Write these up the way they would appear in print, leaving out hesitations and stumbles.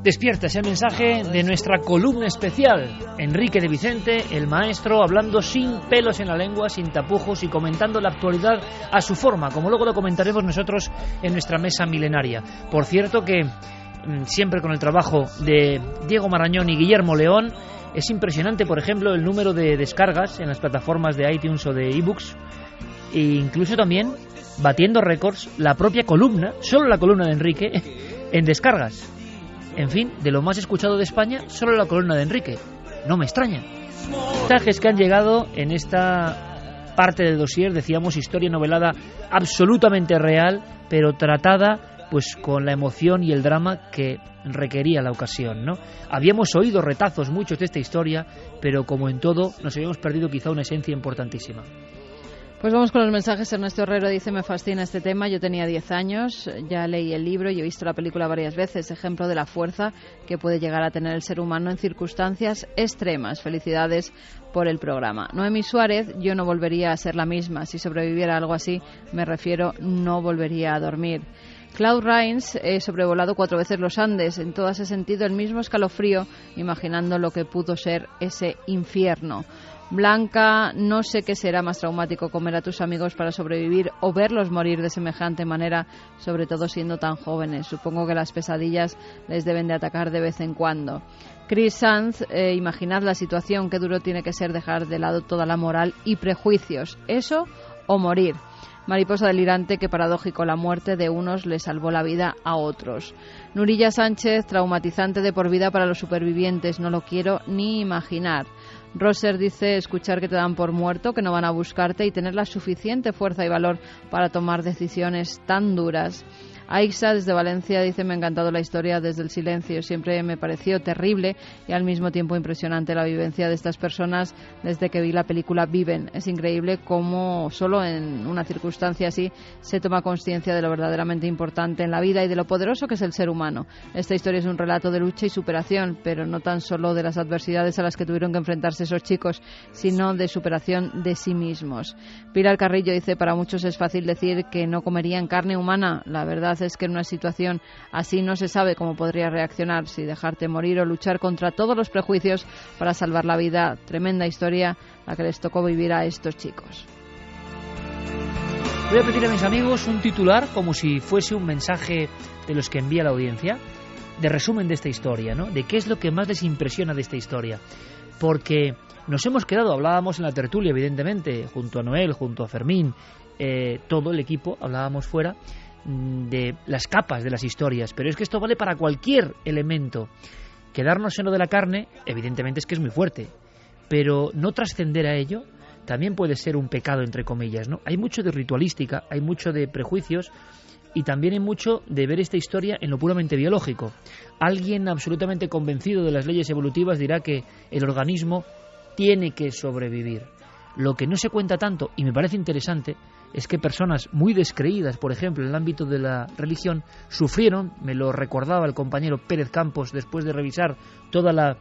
Despierta, es el mensaje de nuestra columna especial. Enrique de Vicente, el maestro, hablando sin pelos en la lengua, sin tapujos y comentando la actualidad a su forma, como luego lo comentaremos nosotros en nuestra mesa milenaria. Por cierto que siempre con el trabajo de Diego Marañón y Guillermo León, es impresionante, por ejemplo, el número de descargas en las plataformas de iTunes o de ebooks, e incluso también batiendo récords la propia columna, solo la columna de Enrique, en descargas. En fin, de lo más escuchado de España, solo la columna de Enrique. No me extraña. Mensajes que han llegado en esta parte del dossier, decíamos, historia novelada absolutamente real, pero tratada pues con la emoción y el drama que requería la ocasión, ¿no? Habíamos oído retazos muchos de esta historia, pero como en todo, nos habíamos perdido quizá una esencia importantísima. Pues vamos con los mensajes. Ernesto Herrero dice: me fascina este tema, yo tenía 10 años, ya leí el libro y he visto la película varias veces, ejemplo de la fuerza que puede llegar a tener el ser humano en circunstancias extremas. Felicidades por el programa. Noemí Suárez: yo no volvería a ser la misma, si sobreviviera a algo así, me refiero, no volvería a dormir. Claude Rains: he sobrevolado 4 veces los Andes, en todo ese sentido el mismo escalofrío, imaginando lo que pudo ser ese infierno. Blanca: no sé qué será más traumático, comer a tus amigos para sobrevivir o verlos morir de semejante manera, sobre todo siendo tan jóvenes. Supongo que las pesadillas les deben de atacar de vez en cuando. Chris Sanz: imaginad la situación, qué duro tiene que ser dejar de lado toda la moral y prejuicios, eso o morir. Mariposa delirante: qué paradójico, la muerte de unos le salvó la vida a otros. Nurilla Sánchez: traumatizante de por vida para los supervivientes, no lo quiero ni imaginar. Roser dice: escuchar que te dan por muerto, que no van a buscarte y tener la suficiente fuerza y valor para tomar decisiones tan duras. Aixa desde Valencia dice: me ha encantado la historia desde el silencio, siempre me pareció terrible y al mismo tiempo impresionante la vivencia de estas personas desde que vi la película Viven. Es increíble cómo solo en una circunstancia así se toma conciencia de lo verdaderamente importante en la vida y de lo poderoso que es el ser humano. Esta historia es un relato de lucha y superación, pero no tan solo de las adversidades a las que tuvieron que enfrentarse esos chicos, sino de superación de sí mismos. Pilar Carrillo dice: para muchos es fácil decir que no comerían carne humana, la verdad es que en una situación así no se sabe cómo podría reaccionar, si dejarte morir o luchar contra todos los prejuicios para salvar la vida. Tremenda historia la que les tocó vivir a estos chicos. Voy a pedir a mis amigos un titular, como si fuese un mensaje de los que envía la audiencia, de resumen de esta historia, ¿no? De qué es lo que más les impresiona de esta historia. Porque nos hemos quedado, hablábamos en la tertulia, evidentemente, junto a Noel, junto a Fermín, todo el equipo, hablábamos fuera de las capas de las historias, pero es que esto vale para cualquier elemento. Quedarnos en lo de la carne, evidentemente es que es muy fuerte, pero no trascender a ello también puede ser un pecado, entre comillas, ¿no? Hay mucho de ritualística, hay mucho de prejuicios y también hay mucho de ver esta historia en lo puramente biológico. Alguien absolutamente convencido de las leyes evolutivas dirá que el organismo tiene que sobrevivir. Lo que no se cuenta tanto, y me parece interesante, es que personas muy descreídas, por ejemplo, en el ámbito de la religión, sufrieron, me lo recordaba el compañero Pérez Campos después de revisar toda la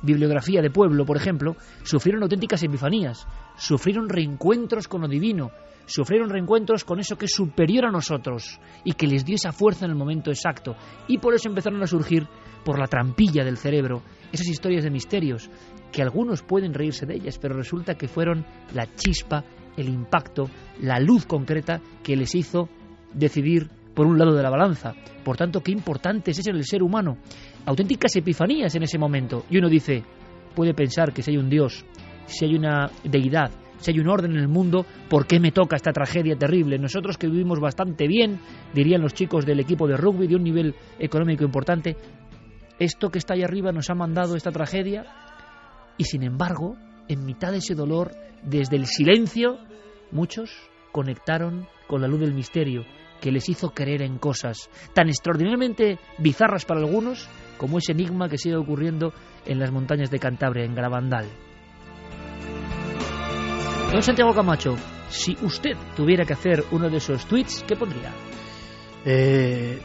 bibliografía de Pueblo, por ejemplo, sufrieron auténticas epifanías, sufrieron reencuentros con lo divino, sufrieron reencuentros con eso que es superior a nosotros y que les dio esa fuerza en el momento exacto, y por eso empezaron a surgir, por la trampilla del cerebro, esas historias de misterios, que algunos pueden reírse de ellas, pero resulta que fueron la chispa, el impacto, la luz concreta que les hizo decidir por un lado de la balanza. Por tanto, qué importante es eso en el ser humano. Auténticas epifanías en ese momento. Y uno dice, puede pensar que si hay un Dios, si hay una deidad, si hay un orden en el mundo, ¿por qué me toca esta tragedia terrible? Nosotros que vivimos bastante bien, dirían los chicos del equipo de rugby, de un nivel económico importante, esto que está ahí arriba nos ha mandado esta tragedia. Y sin embargo, en mitad de ese dolor, desde el silencio, muchos conectaron con la luz del misterio, que les hizo creer en cosas tan extraordinariamente bizarras para algunos, como ese enigma que sigue ocurriendo en las montañas de Cantabria, en Garabandal. Don Santiago Camacho, si usted tuviera que hacer uno de esos tweets, ¿qué pondría?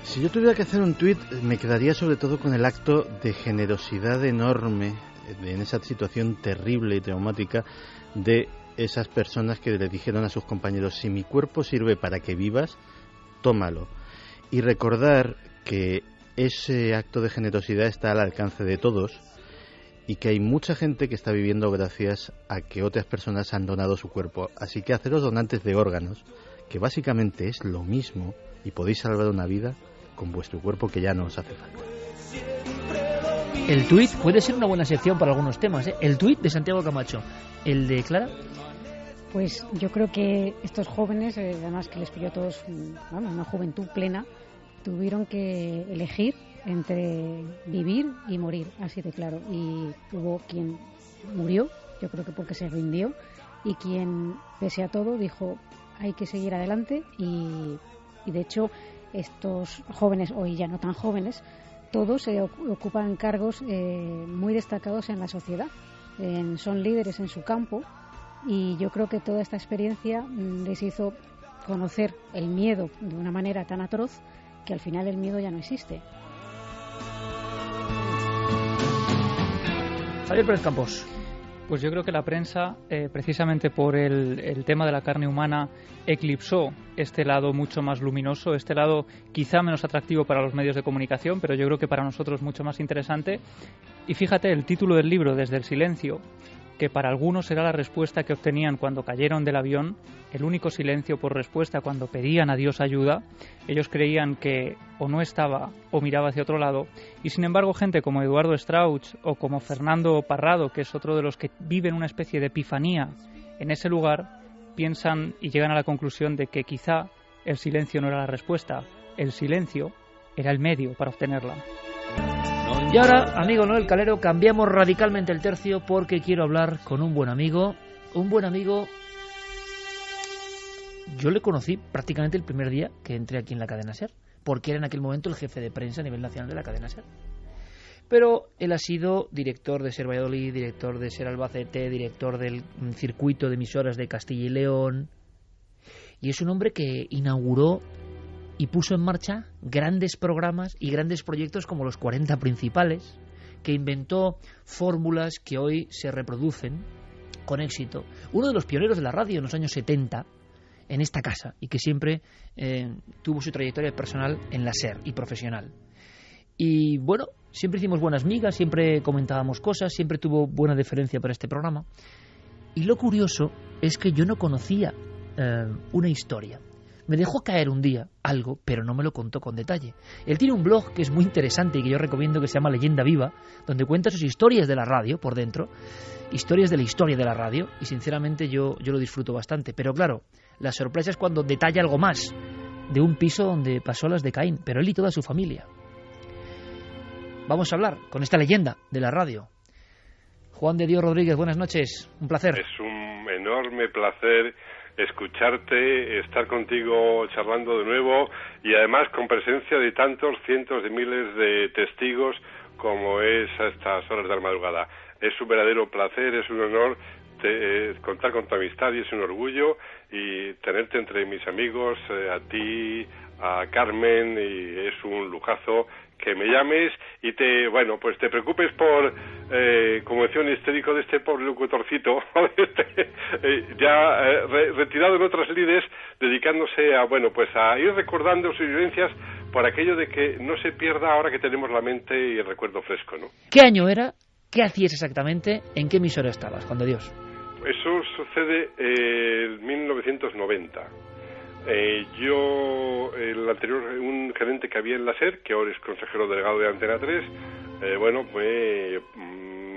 Si yo tuviera que hacer un tuit, me quedaría sobre todo con el acto de generosidad enorme en esa situación terrible y traumática de esas personas que le dijeron a sus compañeros: si mi cuerpo sirve para que vivas, tómalo. Y recordar que ese acto de generosidad está al alcance de todos y que hay mucha gente que está viviendo gracias a que otras personas han donado su cuerpo. Así que haceros donantes de órganos, que básicamente es lo mismo, y podéis salvar una vida con vuestro cuerpo que ya no os hace falta. El tuit puede ser una buena sección para algunos temas, ¿eh? El tuit de Santiago Camacho. ¿El de Clara? Pues yo creo que estos jóvenes, además que les pilló a todos, vamos, una juventud plena, tuvieron que elegir entre vivir y morir, así de claro. Y hubo quien murió, yo creo que porque se rindió, y quien, pese a todo, dijo hay que seguir adelante. Y de hecho, estos jóvenes, hoy ya no tan jóvenes, todos ocupan cargos muy destacados en la sociedad. Son líderes en su campo, y yo creo que toda esta experiencia les hizo conocer el miedo de una manera tan atroz que al final el miedo ya no existe. Javier Pérez Campos. Pues yo creo que la prensa, precisamente por el tema de la carne humana, eclipsó este lado mucho más luminoso, este lado quizá menos atractivo para los medios de comunicación, pero yo creo que para nosotros mucho más interesante. Y fíjate, el título del libro, Desde el silencio, que para algunos era la respuesta que obtenían cuando cayeron del avión, el único silencio por respuesta cuando pedían a Dios ayuda. Ellos creían que o no estaba o miraba hacia otro lado, y sin embargo gente como Eduardo Strauch o como Fernando Parrado, que es otro de los que viven una especie de epifanía en ese lugar, piensan y llegan a la conclusión de que quizá el silencio no era la respuesta, el silencio era el medio para obtenerla. Y ahora, amigo Noel Calero, cambiamos radicalmente el tercio porque quiero hablar con un buen amigo. Un buen amigo, yo le conocí prácticamente el primer día que entré aquí en la cadena SER, porque era en aquel momento el jefe de prensa a nivel nacional de la cadena SER. Pero él ha sido director de SER Valladolid, director de SER Albacete, director del circuito de emisoras de Castilla y León, y es un hombre que inauguró y puso en marcha grandes programas y grandes proyectos como los 40 principales, que inventó fórmulas que hoy se reproducen con éxito. Uno de los pioneros de la radio en los años 70 en esta casa, y que siempre tuvo su trayectoria personal en la SER y profesional. Y bueno, siempre hicimos buenas migas, siempre comentábamos cosas, siempre tuvo buena deferencia para este programa. Y lo curioso es que yo no conocía una historia. Me dejó caer un día algo, pero no me lo contó con detalle. Él tiene un blog que es muy interesante y que yo recomiendo, que se llama Leyenda Viva, donde cuenta sus historias de la radio por dentro, historias de la historia de la radio, y sinceramente yo lo disfruto bastante. Pero claro, la sorpresa es cuando detalla algo más de un piso donde pasó las de Caín, pero él y toda su familia. Vamos a hablar con esta leyenda de la radio. Juan de Dios Rodríguez, buenas noches, un placer. Es un enorme placer escucharte, estar contigo charlando de nuevo, y además con presencia de tantos cientos de miles de testigos como es a estas horas de la madrugada. Es un verdadero placer, es un honor contar con tu amistad, y es un orgullo y tenerte entre mis amigos, a ti, a Carmen, y es un lujazo que me llames y te preocupes por, como decía un histérico de este pobre locutorcito, retirado en otras lides, dedicándose a ir recordando sus vivencias, por aquello de que no se pierda ahora que tenemos la mente y el recuerdo fresco, ¿no? ¿Qué año era? ¿Qué hacías exactamente? ¿En qué emisora estabas, Juan de Dios? Eso sucede en 1990. El anterior, un gerente que había en la SER, que ahora es consejero delegado de Antena 3,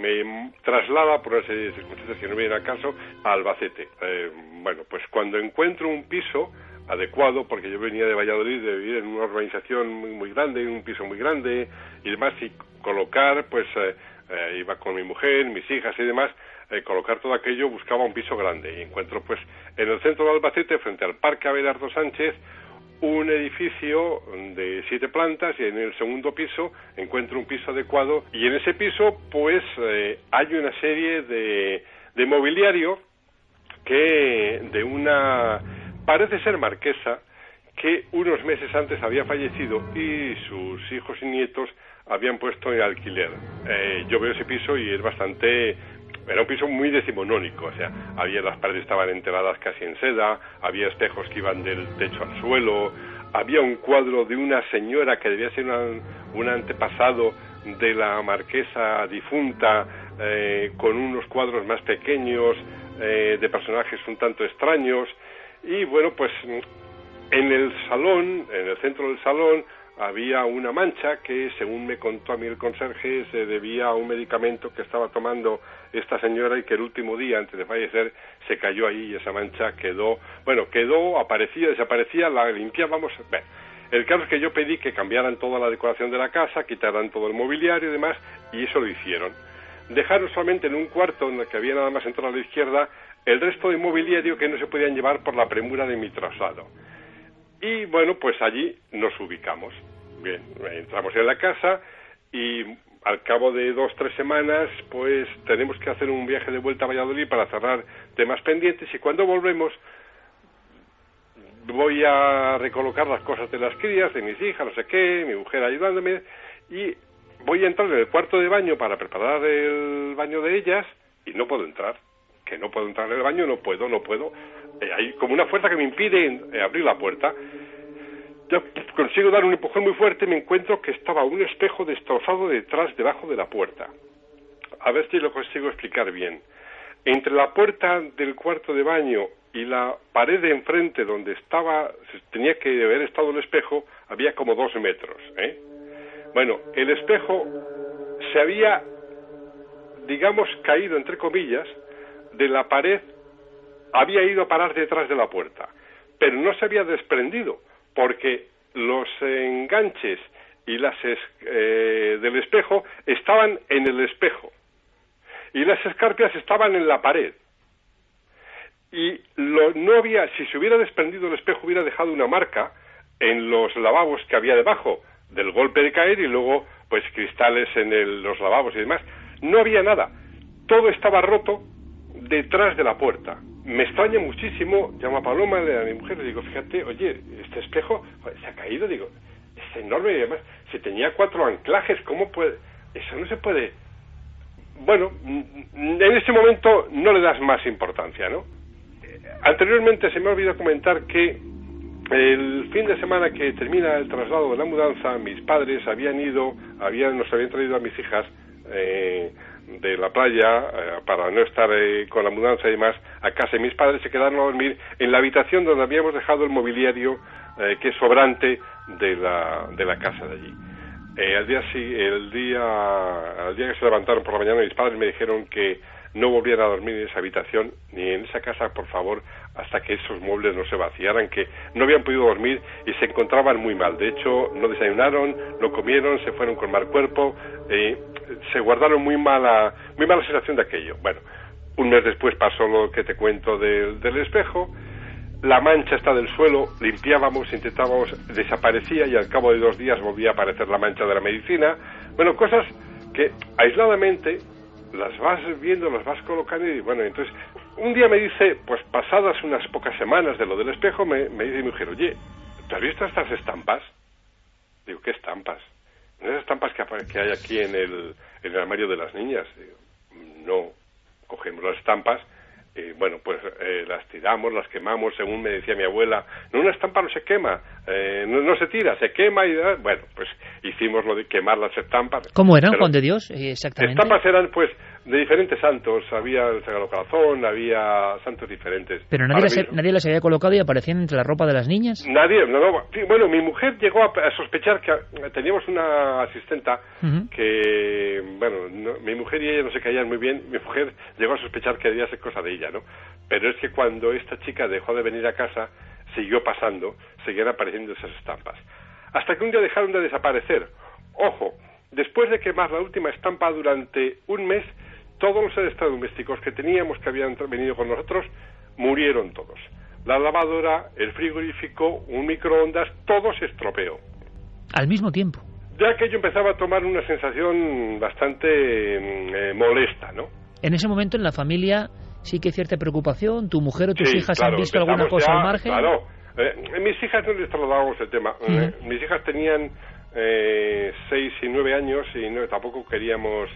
me traslada por una serie de circunstancias que no vienen al caso a Albacete. Pues cuando encuentro un piso adecuado, porque yo venía de Valladolid, de vivir en una urbanización muy grande, en un piso muy grande y demás, y colocar, iba con mi mujer, mis hijas y demás, colocar todo aquello, buscaba un piso grande, y encuentro en el centro de Albacete, frente al Parque Abelardo Sánchez, un edificio de 7 plantas, y en el segundo piso encuentro un piso adecuado, y en ese piso hay una serie de mobiliario de una, parece ser marquesa, que unos meses antes había fallecido y sus hijos y nietos habían puesto en alquiler. Yo veo ese piso y era un piso muy decimonónico, o sea, las paredes estaban enteradas casi en seda, había espejos que iban del techo al suelo, había un cuadro de una señora que debía ser un antepasado de la marquesa difunta, con unos cuadros más pequeños, de personajes un tanto extraños. Y bueno, pues en el salón, en el centro del salón, había una mancha que, según me contó a mí el conserje, se debía a un medicamento que estaba tomando esta señora y que el último día, antes de fallecer, se cayó ahí y esa mancha quedó, aparecía, desaparecía, la limpiábamos. Bueno, el caso es que yo pedí que cambiaran toda la decoración de la casa, quitaran todo el mobiliario y demás, y eso lo hicieron. Dejaron solamente en un cuarto, en el que había nada más entrar a la izquierda, el resto de mobiliario que no se podían llevar por la premura de mi traslado. Y bueno, pues allí nos ubicamos. Bien, entramos en la casa y al cabo de 2-3 semanas, pues tenemos que hacer un viaje de vuelta a Valladolid para cerrar temas pendientes, y cuando volvemos voy a recolocar las cosas de las crías, de mis hijas, no sé qué, mi mujer ayudándome, y voy a entrar en el cuarto de baño para preparar el baño de ellas y no puedo entrar. Que no puedo entrar en el baño, no puedo. Hay como una fuerza que me impide abrir la puerta. Yo consigo dar un empujón muy fuerte y me encuentro que estaba un espejo destrozado debajo de la puerta. A ver si lo consigo explicar bien. Entre la puerta del cuarto de baño y la pared de enfrente donde tenía que haber estado el espejo, había como 2 metros, Bueno, el espejo se había, digamos, caído, entre comillas, de la pared, había ido a parar detrás de la puerta, pero no se había desprendido, porque los enganches y del espejo estaban en el espejo, y las escarpias estaban en la pared. Y si se hubiera desprendido el espejo, hubiera dejado una marca en los lavabos que había debajo, del golpe de caer, y luego, pues, cristales en los lavabos y demás. No había nada. Todo estaba roto detrás de la puerta. Me extraña muchísimo, llamo a Paloma, a mi mujer, le digo, fíjate, oye, este espejo se ha caído, digo, es enorme, y además, si tenía 4 anclajes, ¿cómo puede? Eso no se puede. Bueno, en ese momento no le das más importancia, ¿no? Anteriormente se me ha olvidado comentar que el fin de semana que termina el traslado de la mudanza, mis padres nos habían traído a mis hijas de la playa para no estar con la mudanza y demás a casa, y mis padres se quedaron a dormir en la habitación donde habíamos dejado el mobiliario que es sobrante de la casa de allí. Al día que se levantaron por la mañana, mis padres me dijeron que no volvieran a dormir en esa habitación ni en esa casa, por favor, hasta que esos muebles no se vaciaran, que no habían podido dormir y se encontraban muy mal. De hecho, no desayunaron, no comieron, se fueron con mal cuerpo, se guardaron muy mala sensación de aquello. Bueno, un mes después pasó lo que te cuento del espejo. La mancha está del suelo, limpiábamos, intentábamos, desaparecía, y al cabo de 2 días volvía a aparecer la mancha de la medicina. Bueno, cosas que aisladamente las vas viendo, las vas colocando, y bueno, entonces un día me dice, pues pasadas unas pocas semanas de lo del espejo, me dice mi mujer, oye, ¿tú has visto estas estampas? Digo, ¿qué estampas? ¿Esas estampas que hay aquí en el armario de las niñas? Digo, no. Cogemos las estampas, pues las tiramos, las quemamos, según me decía mi abuela. No, una estampa no se quema, no se tira, se quema, y bueno, pues hicimos lo de quemar las estampas. ¿Cómo eran, Juan de Dios, exactamente? Estampas eran, pues, de diferentes santos. Había el Sagrado Corazón, había santos diferentes. ¿Pero nadie las había colocado y aparecían entre la ropa de las niñas? Nadie, no. Sí, bueno, mi mujer llegó a sospechar que teníamos una asistenta que, mi mujer y ella no se caían muy bien. Mi mujer llegó a sospechar que debía ser cosa de ella, ¿no? Pero es que cuando esta chica dejó de venir a casa, siguió pasando, seguían apareciendo esas estampas. Hasta que un día dejaron de desaparecer. Ojo, después de quemar la última estampa durante un mes, todos los electrodomésticos que teníamos, que habían venido con nosotros, murieron todos. La lavadora, el frigorífico, un microondas, todo se estropeó. Al mismo tiempo. Ya que yo empezaba a tomar una sensación bastante molesta, ¿no? En ese momento en la familia sí que hay cierta prerubicación. ¿Tu mujer o tus hijas han visto alguna cosa al margen? Claro. Mis hijas no les trasladábamos el tema. Mis hijas tenían 6 y 9 años y tampoco queríamos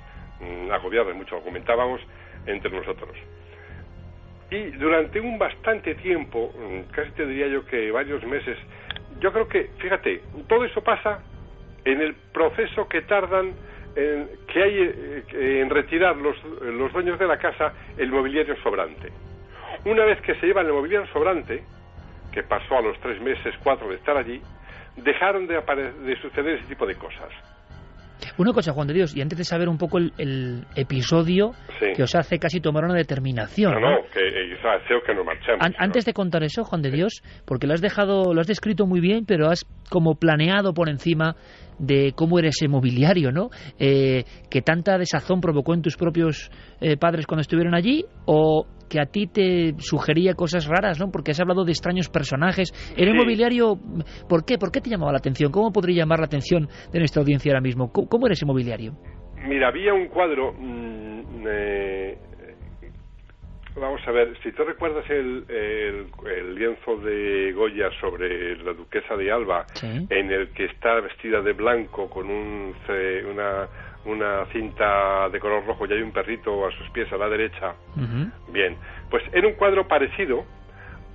agobiarles mucho, lo comentábamos entre nosotros. Y durante un bastante tiempo, casi te diría yo que varios meses, yo creo que, fíjate, todo eso pasa en el proceso que tardan que hay en retirar los dueños de la casa el mobiliario sobrante. Una vez que se llevan el mobiliario sobrante, que pasó a los 3 meses, 4 de estar allí, dejaron de suceder ese tipo de cosas. Una cosa, Juan de Dios, y antes de saber un poco el episodio que os hace casi tomar una determinación. No, que hace que nos marchemos. Antes de contar eso, Juan de Dios, porque lo has descrito muy bien, pero has como planeado por encima de cómo era ese mobiliario, ¿no? Que tanta desazón provocó en tus propios padres cuando estuvieron allí, o que a ti te sugería cosas raras, ¿no? Porque has hablado de extraños personajes. ¿Era mobiliario? ¿Por qué? ¿Por qué te llamaba la atención? ¿Cómo podría llamar la atención de nuestra audiencia ahora mismo? ¿Cómo era ese mobiliario? Mira, había un cuadro... vamos a ver, si tú recuerdas el lienzo de Goya sobre la duquesa de Alba, en el que está vestida de blanco con una cinta de color rojo y hay un perrito a sus pies a la derecha. Bien, pues era un cuadro parecido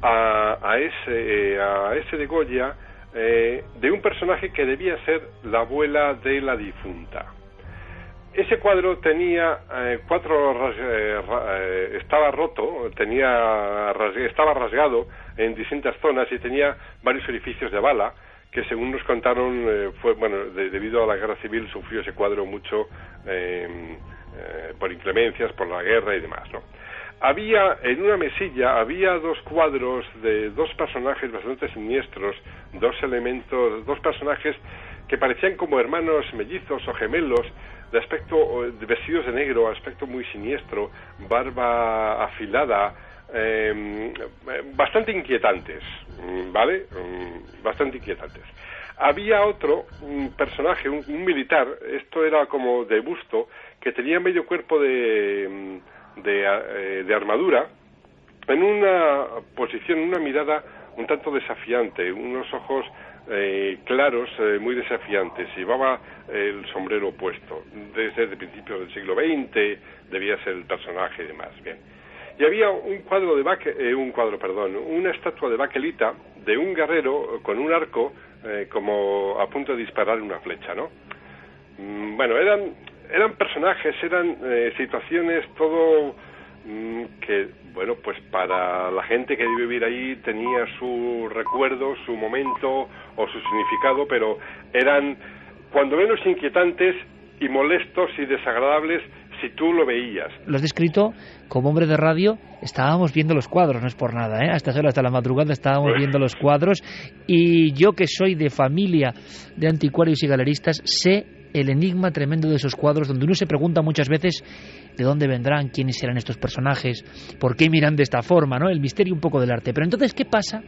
a ese de Goya, de un personaje que debía ser la abuela de la difunta. Ese cuadro tenía estaba roto, estaba rasgado en distintas zonas y tenía varios orificios de bala, que según nos contaron debido a la guerra civil sufrió ese cuadro mucho por inclemencias, por la guerra y demás, ¿no? Había en una mesilla 2 cuadros de 2 personajes bastante siniestros, 2 personajes que parecían como hermanos mellizos o gemelos, de aspecto vestidos de negro, aspecto muy siniestro, barba afilada, bastante inquietantes, ¿vale? Bastante inquietantes. Había otro personaje, un militar, esto era como de busto, que tenía medio cuerpo de armadura, en una posición, una mirada un tanto desafiante, unos ojos claros, muy desafiantes. Llevaba el sombrero puesto. Desde el principio del siglo XX debía ser el personaje y demás. Bien. Y había una estatua de baquelita de un guerrero con un arco como a punto de disparar una flecha, ¿no? Bueno, eran personajes, eran situaciones, todo que, bueno, pues para la gente que debe vivir ahí tenía su recuerdo, su momento o su significado, pero eran cuando menos inquietantes y molestos y desagradables si tú lo veías. Lo has descrito como hombre de radio. Estábamos viendo los cuadros, no es por nada, ¿eh? A estas horas, hasta la madrugada, estábamos viendo los cuadros, y yo, que soy de familia de anticuarios y galeristas, sé el enigma tremendo de esos cuadros, donde uno se pregunta muchas veces de dónde vendrán, quiénes serán estos personajes, por qué miran de esta forma, ¿no? El misterio un poco del arte. Pero entonces, ¿qué pasa?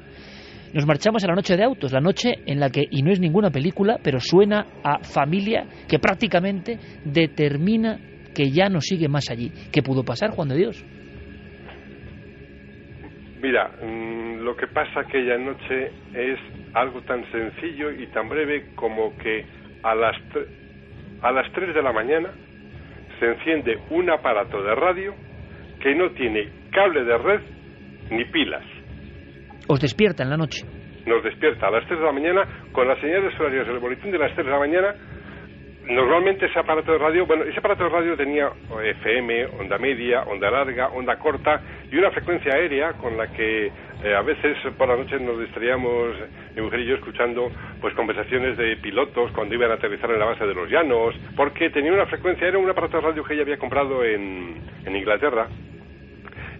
Nos marchamos a la noche de autos, la noche en la que, y no es ninguna película, pero suena a familia que prácticamente determina que ya no sigue más allí. ¿Qué pudo pasar, Juan de Dios? Mira, lo que pasa aquella noche es algo tan sencillo y tan breve como que a las 3 de la mañana se enciende un aparato de radio que no tiene cable de red ni pilas. ¿Os despierta en la noche? Nos despierta a las 3 de la mañana con las señales horarias del boletín de las 3 de la mañana. Normalmente ese aparato de radio tenía FM, onda media, onda larga, onda corta y una frecuencia aérea con la que a veces por la noche nos distraíamos, mi mujer y yo, escuchando pues conversaciones de pilotos cuando iban a aterrizar en la base de los Llanos, porque tenía una frecuencia, era un aparato de radio que ella había comprado en Inglaterra,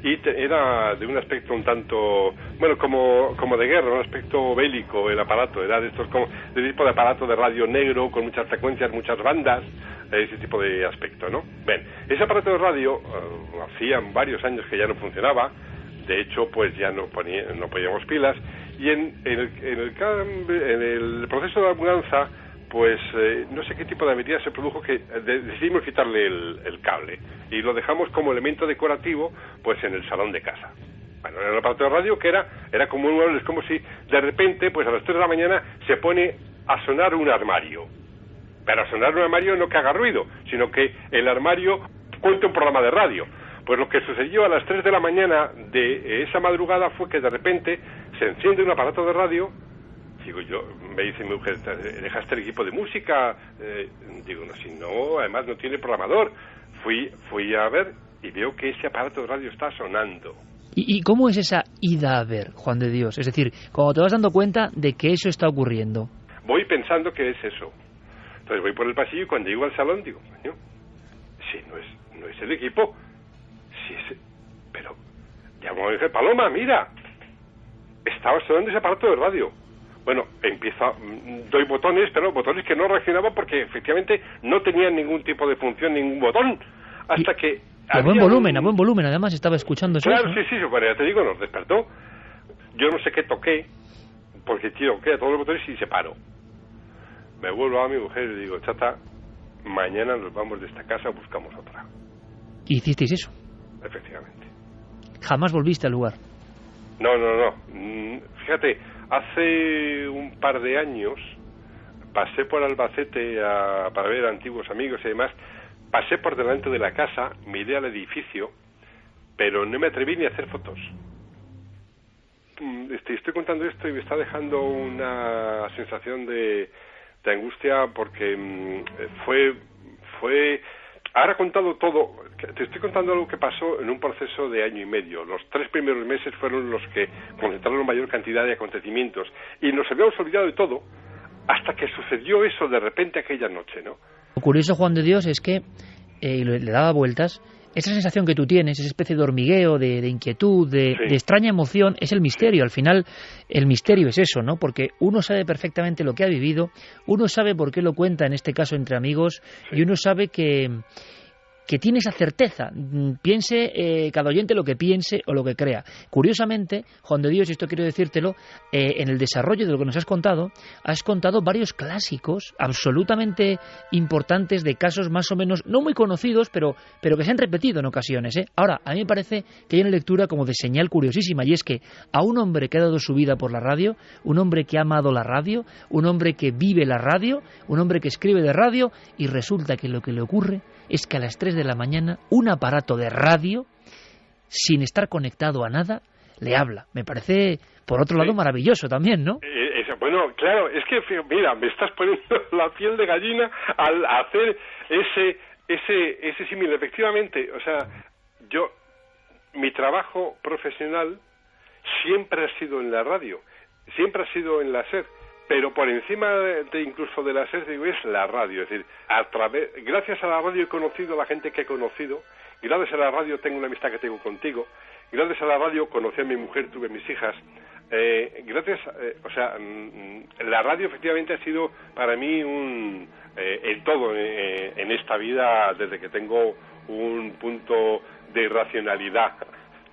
y era de un aspecto un tanto, bueno, como de guerra, un aspecto bélico el aparato, era de estos como de tipo de aparato de radio negro con muchas frecuencias, muchas bandas, ese tipo de aspecto, ¿no? Bien, ese aparato de radio hacían varios años que ya no funcionaba, de hecho pues ya no poníamos pilas, y en el proceso de la mudanza pues no sé qué tipo de avería se produjo que decidimos quitarle el cable y lo dejamos como elemento decorativo pues en el salón de casa. Bueno, era un aparato de radio que era como un mueble, es como si de repente pues a las 3 de la mañana se pone a sonar un armario, pero a sonar un armario no que haga ruido, sino que el armario cuenta un programa de radio. Pues lo que sucedió a las 3 de la mañana de esa madrugada fue que de repente se enciende un aparato de radio Digo, me dice mi mujer, ¿dejaste el equipo de música? Digo, no, si no, además no tiene programador. Fui a ver y veo que ese aparato de radio está sonando. ¿Y cómo es esa ida a ver, Juan de Dios? Es decir, cuando te vas dando cuenta de que eso está ocurriendo. Voy pensando que es eso. Entonces voy por el pasillo y cuando llego al salón digo, coño, si no es el equipo, si es... Pero, llamo a mi mujer, Paloma, mira, estaba sonando ese aparato de radio. Bueno, doy botones, pero botones que no reaccionaban porque efectivamente no tenían ningún tipo de función, ningún botón, hasta que... A buen volumen, además estaba escuchando eso. Claro, sí, bueno, ya te digo, nos despertó. Yo no sé qué toqué, porque toqué a todos los botones y se paró. Me vuelvo a mi mujer y le digo, chata, mañana nos vamos de esta casa, buscamos otra. ¿Y hicisteis eso? Efectivamente. ¿Jamás volviste al lugar? No. Fíjate, hace un par de años pasé por Albacete para ver antiguos amigos y demás. Pasé por delante de la casa, miré al edificio, pero no me atreví ni a hacer fotos. Estoy contando esto y me está dejando una sensación de angustia porque fue... Ahora he contado todo, te estoy contando algo que pasó en un proceso de año y medio. Los 3 primeros meses fueron los que concentraron mayor cantidad de acontecimientos y nos habíamos olvidado de todo hasta que sucedió eso de repente aquella noche, ¿no? Lo curioso, Juan de Dios, es que, y le daba vueltas, esa sensación que tú tienes, esa especie de hormigueo, de inquietud, de extraña emoción, es el misterio. Al final, el misterio es eso, ¿no? Porque uno sabe perfectamente lo que ha vivido, uno sabe por qué lo cuenta, en este caso entre amigos, y uno sabe que tiene esa certeza, piense cada oyente lo que piense o lo que crea. Curiosamente, Juan de Dios, y esto quiero decírtelo, en el desarrollo de lo que nos has contado varios clásicos absolutamente importantes de casos más o menos, no muy conocidos, pero que se han repetido en ocasiones, ¿eh? Ahora, a mí me parece que hay una lectura como de señal curiosísima, y es que a un hombre que ha dado su vida por la radio, un hombre que ha amado la radio, un hombre que vive la radio, un hombre que escribe de radio, y resulta que lo que le ocurre es que a las 3 de la mañana un aparato de radio, sin estar conectado a nada, le habla. Me parece, por otro lado, maravilloso también, ¿no? Bueno, claro, es que, mira, me estás poniendo la piel de gallina al hacer ese símil. Efectivamente, o sea, mi trabajo profesional siempre ha sido en la radio, siempre ha sido en la SER. Pero por encima incluso de la SER, digo, es la radio. Es decir, gracias a la radio he conocido a la gente que he conocido, gracias a la radio tengo una amistad que tengo contigo, gracias a la radio conocí a mi mujer, tuve mis hijas. La radio efectivamente ha sido para mí el todo en esta vida desde que tengo un punto de racionalidad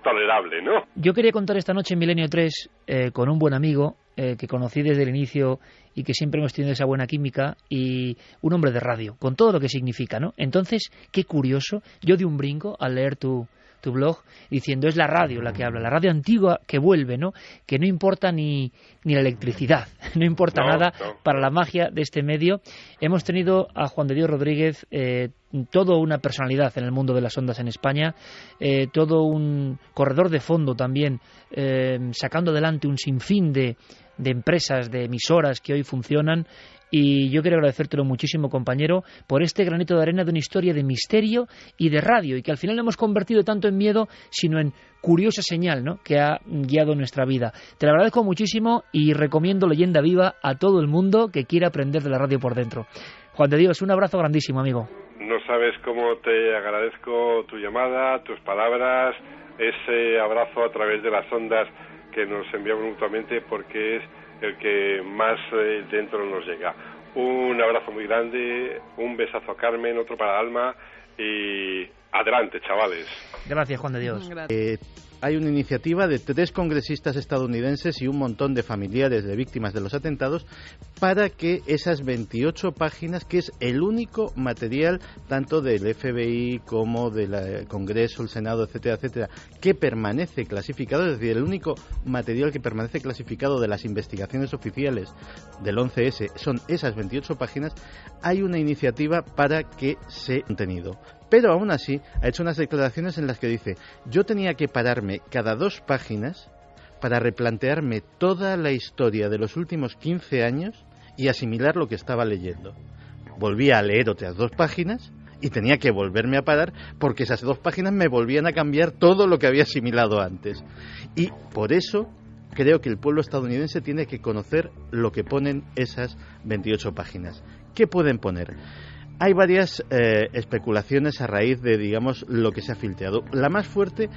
tolerable, ¿no? Yo quería contar esta noche en Milenio 3 con un buen amigo que conocí desde el inicio y que siempre hemos tenido esa buena química, y un hombre de radio, con todo lo que significa, ¿no? Entonces, qué curioso, yo di un brinco al leer tu blog diciendo, es la radio la que habla, la radio antigua que vuelve, ¿no? Que no importa ni la electricidad, no importa nada para la magia de este medio. Hemos tenido a Juan de Dios Rodríguez, todo una personalidad en el mundo de las ondas en España, todo un corredor de fondo también, sacando adelante un sinfín de empresas, de emisoras que hoy funcionan. Y yo quiero agradecértelo muchísimo, compañero, por este granito de arena de una historia de misterio y de radio, y que al final no hemos convertido tanto en miedo, sino en curiosa señal, ¿no?, que ha guiado nuestra vida. Te lo agradezco muchísimo y recomiendo Leyenda Viva a todo el mundo que quiera aprender de la radio por dentro. Juan de Dios, un abrazo grandísimo, amigo. No sabes cómo te agradezco tu llamada, tus palabras, ese abrazo a través de las ondas que nos enviamos mutuamente, porque es el que más dentro nos llega. Un abrazo muy grande, un besazo a Carmen, otro para Alma, y adelante, chavales. Gracias, Juan de Dios. Hay una iniciativa de 3 congresistas estadounidenses y un montón de familiares de víctimas de los atentados para que esas 28 páginas, que es el único material tanto del FBI como del Congreso, el Senado, etcétera, etcétera, que permanece clasificado, es decir, el único material que permanece clasificado de las investigaciones oficiales del 11S son esas 28 páginas, hay una iniciativa para que se contenido. Pero aún así ha hecho unas declaraciones en las que dice, yo tenía que pararme cada 2 páginas para replantearme toda la historia de los últimos 15 años y asimilar lo que estaba leyendo. Volvía a leer otras 2 páginas y tenía que volverme a parar porque esas 2 páginas me volvían a cambiar todo lo que había asimilado antes. Y por eso creo que el pueblo estadounidense tiene que conocer lo que ponen esas 28 páginas. ¿Qué pueden poner? Hay varias especulaciones a raíz de, digamos, lo que se ha filtrado. La más fuerte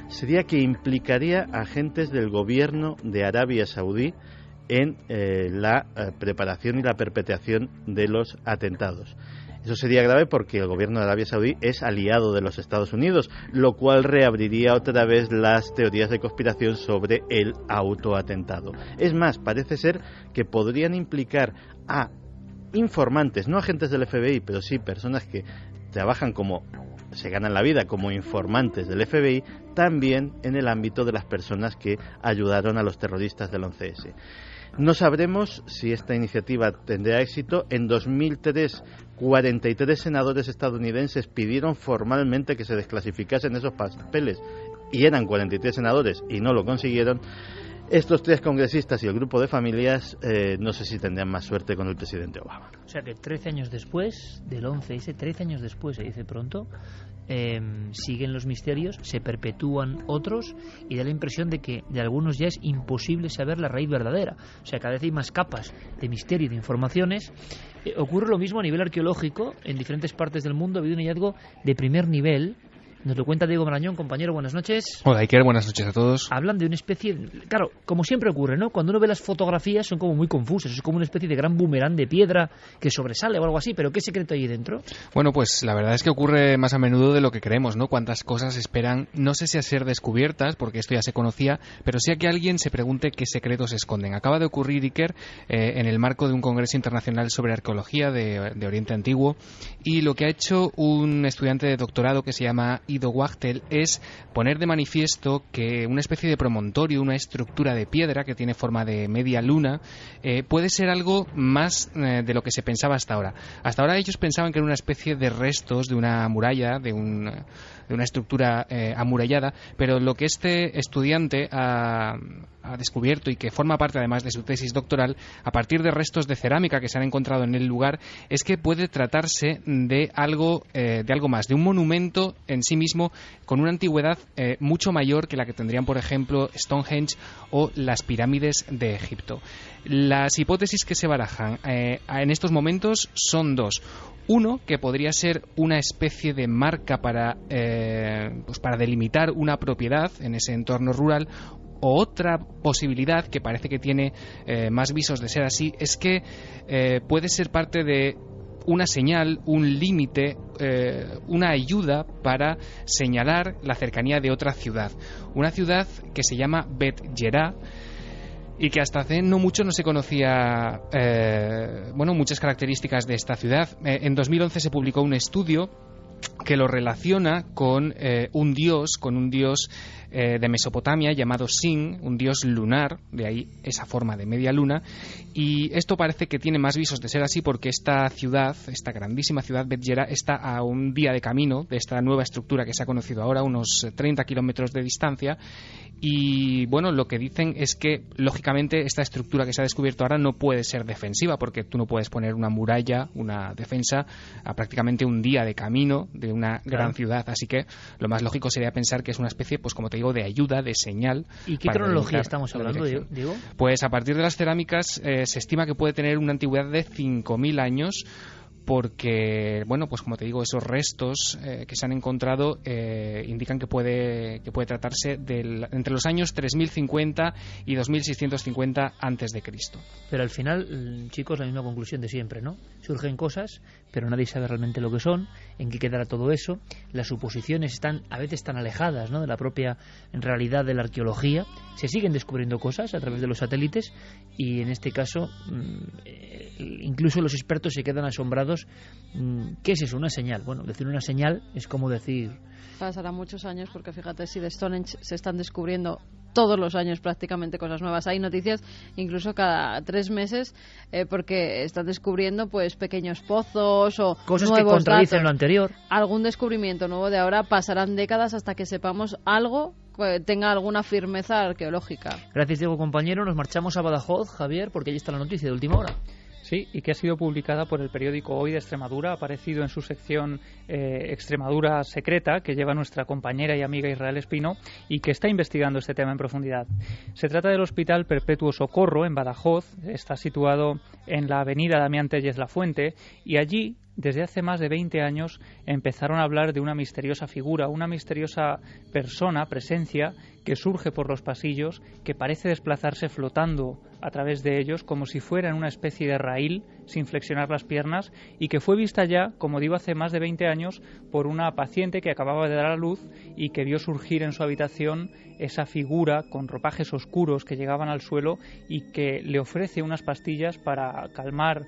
sería que implicaría a agentes del gobierno de Arabia Saudí en la preparación y la perpetración de los atentados. Eso sería grave porque el gobierno de Arabia Saudí es aliado de los Estados Unidos, lo cual reabriría otra vez las teorías de conspiración sobre el autoatentado. Es más, parece ser que podrían implicar a informantes, no agentes del FBI, pero sí personas que trabajan se ganan la vida como informantes del FBI, también en el ámbito de las personas que ayudaron a los terroristas del 11S. No sabremos si esta iniciativa tendrá éxito. En 2003, 43 senadores estadounidenses pidieron formalmente que se desclasificasen esos papeles y eran 43 senadores y no lo consiguieron. Estos 3 congresistas y el grupo de familias no sé si tendrán más suerte con el presidente Obama. O sea que 13 años después del 11S, 13 años después, se dice pronto, siguen los misterios, se perpetúan otros y da la impresión de que de algunos ya es imposible saber la raíz verdadera. O sea, cada vez hay más capas de misterio y de informaciones. Ocurre lo mismo a nivel arqueológico. En diferentes partes del mundo ha habido un hallazgo de primer nivel. Nos lo cuenta Diego Marañón. Compañero, buenas noches. Hola, Iker, buenas noches a todos. Hablan de una especie, claro, como siempre ocurre, ¿no? Cuando uno ve las fotografías son como muy confusas, es como una especie de gran boomerang de piedra que sobresale o algo así, pero ¿qué secreto hay dentro? Bueno, pues la verdad es que ocurre más a menudo de lo que creemos, ¿no? Cuántas cosas esperan, no sé si a ser descubiertas, porque esto ya se conocía, pero sí a que alguien se pregunte qué secretos se esconden. Acaba de ocurrir, Iker, en el marco de un congreso internacional sobre arqueología de Oriente Antiguo, y lo que ha hecho un estudiante de doctorado que se llama Ido Wachtel es poner de manifiesto que una especie de promontorio, una estructura de piedra que tiene forma de media luna, puede ser algo más de lo que se pensaba hasta ahora. Hasta ahora ellos pensaban que era una especie de restos de una muralla, de una estructura amurallada, pero lo que este estudiante ha descubierto y que forma parte además de su tesis doctoral, a partir de restos de cerámica que se han encontrado en el lugar, es que puede tratarse de algo más, de un monumento en sí mismo con una antigüedad mucho mayor que la que tendrían, por ejemplo, Stonehenge o las pirámides de Egipto. Las hipótesis que se barajan en estos momentos son 2. Uno, que podría ser una especie de marca para delimitar una propiedad en ese entorno rural. O otra posibilidad, que parece que tiene más visos de ser así, es que puede ser parte de una señal, un límite, una ayuda para señalar la cercanía de otra ciudad. Una ciudad que se llama Bet Yerá, y que hasta hace no mucho no se conocía muchas características de esta ciudad. En 2011 se publicó un estudio que lo relaciona con un dios de Mesopotamia llamado Sin, un dios lunar, de ahí esa forma de media luna, y esto parece que tiene más visos de ser así porque esta ciudad, esta grandísima ciudad Bet Yerá, está a un día de camino de esta nueva estructura que se ha conocido ahora, unos 30 kilómetros de distancia, y bueno, lo que dicen es que lógicamente esta estructura que se ha descubierto ahora no puede ser defensiva, porque tú no puedes poner una muralla, una defensa a prácticamente un día de camino de una gran ciudad, así que lo más lógico sería pensar que es una especie, pues como te digo, de ayuda, de señal. ¿Y qué cronología estamos hablando, Diego? Pues a partir de las cerámicas se estima que puede tener una antigüedad de 5.000 años, porque, bueno, pues como te digo, esos restos que se han encontrado indican que puede tratarse entre los años 3050 y 2650 antes de Cristo. Pero al final, chicos, la misma conclusión de siempre, ¿no? Surgen cosas, pero nadie sabe realmente lo que son, en qué quedará todo eso. Las suposiciones a veces están alejadas, ¿no?, de la propia realidad de la arqueología. Se siguen descubriendo cosas a través de los satélites y en este caso incluso los expertos se quedan asombrados. ¿Qué es eso? Una señal. Bueno, decir una señal es como decir... Pasará muchos años porque fíjate, si de Stonehenge se están descubriendo todos los años prácticamente cosas nuevas. Hay noticias incluso cada 3 meses porque están descubriendo pues pequeños pozos o cosas nuevos que contradicen datos. Lo anterior. Algún descubrimiento nuevo de ahora, pasarán décadas hasta que sepamos algo tenga alguna firmeza arqueológica. Gracias, Diego, compañero. Nos marchamos a Badajoz, Javier, porque allí está la noticia de última hora. Sí, y que ha sido publicada por el periódico Hoy de Extremadura, ha aparecido en su sección Extremadura Secreta, que lleva nuestra compañera y amiga Israel Espino, y que está investigando este tema en profundidad. Se trata del Hospital Perpetuo Socorro, en Badajoz, está situado en la avenida Damián Tellez La Fuente, y allí, desde hace más de 20 años, empezaron a hablar de una misteriosa figura, una misteriosa persona, presencia, que surge por los pasillos, que parece desplazarse flotando a través de ellos como si fuera en una especie de raíl sin flexionar las piernas, y que fue vista ya, como digo, hace más de 20 años por una paciente que acababa de dar a luz y que vio surgir en su habitación esa figura con ropajes oscuros que llegaban al suelo y que le ofrece unas pastillas para calmar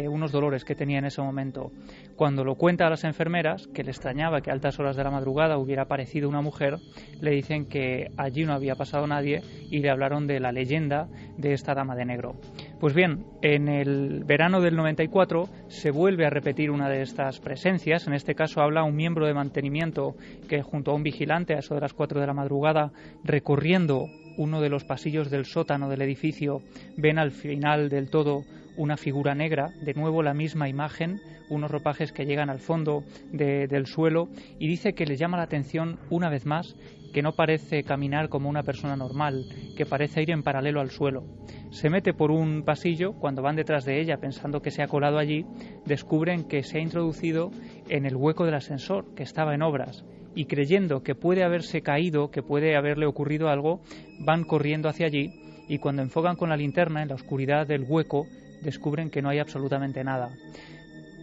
unos dolores que tenía en ese momento. Cuando lo cuenta a las enfermeras, que le extrañaba que a altas horas de la madrugada hubiera aparecido una mujer, le dicen que allí no había pasado nadie y le hablaron de la leyenda de esta dama de negro. Pues bien, en el verano del 94 se vuelve a repetir una de estas presencias. En este caso habla un miembro de mantenimiento que, junto a un vigilante a eso de las 4 de la madrugada, recorriendo uno de los pasillos del sótano del edificio, ven al final del todo una figura negra, de nuevo la misma imagen, unos ropajes que llegan al fondo del suelo, y dice que le llama la atención una vez más que no parece caminar como una persona normal, que parece ir en paralelo al suelo. Se mete por un pasillo, cuando van detrás de ella pensando que se ha colado allí, descubren que se ha introducido en el hueco del ascensor, que estaba en obras, y creyendo que puede haberse caído, que puede haberle ocurrido algo, van corriendo hacia allí, y cuando enfocan con la linterna en la oscuridad del hueco, descubren que no hay absolutamente nada.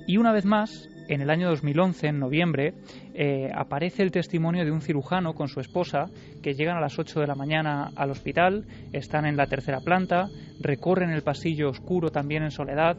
Y una vez más, en el año 2011, en noviembre, aparece el testimonio de un cirujano con su esposa que llegan a las 8 de la mañana al hospital, están en la 3ª planta, recorren el pasillo oscuro también en soledad,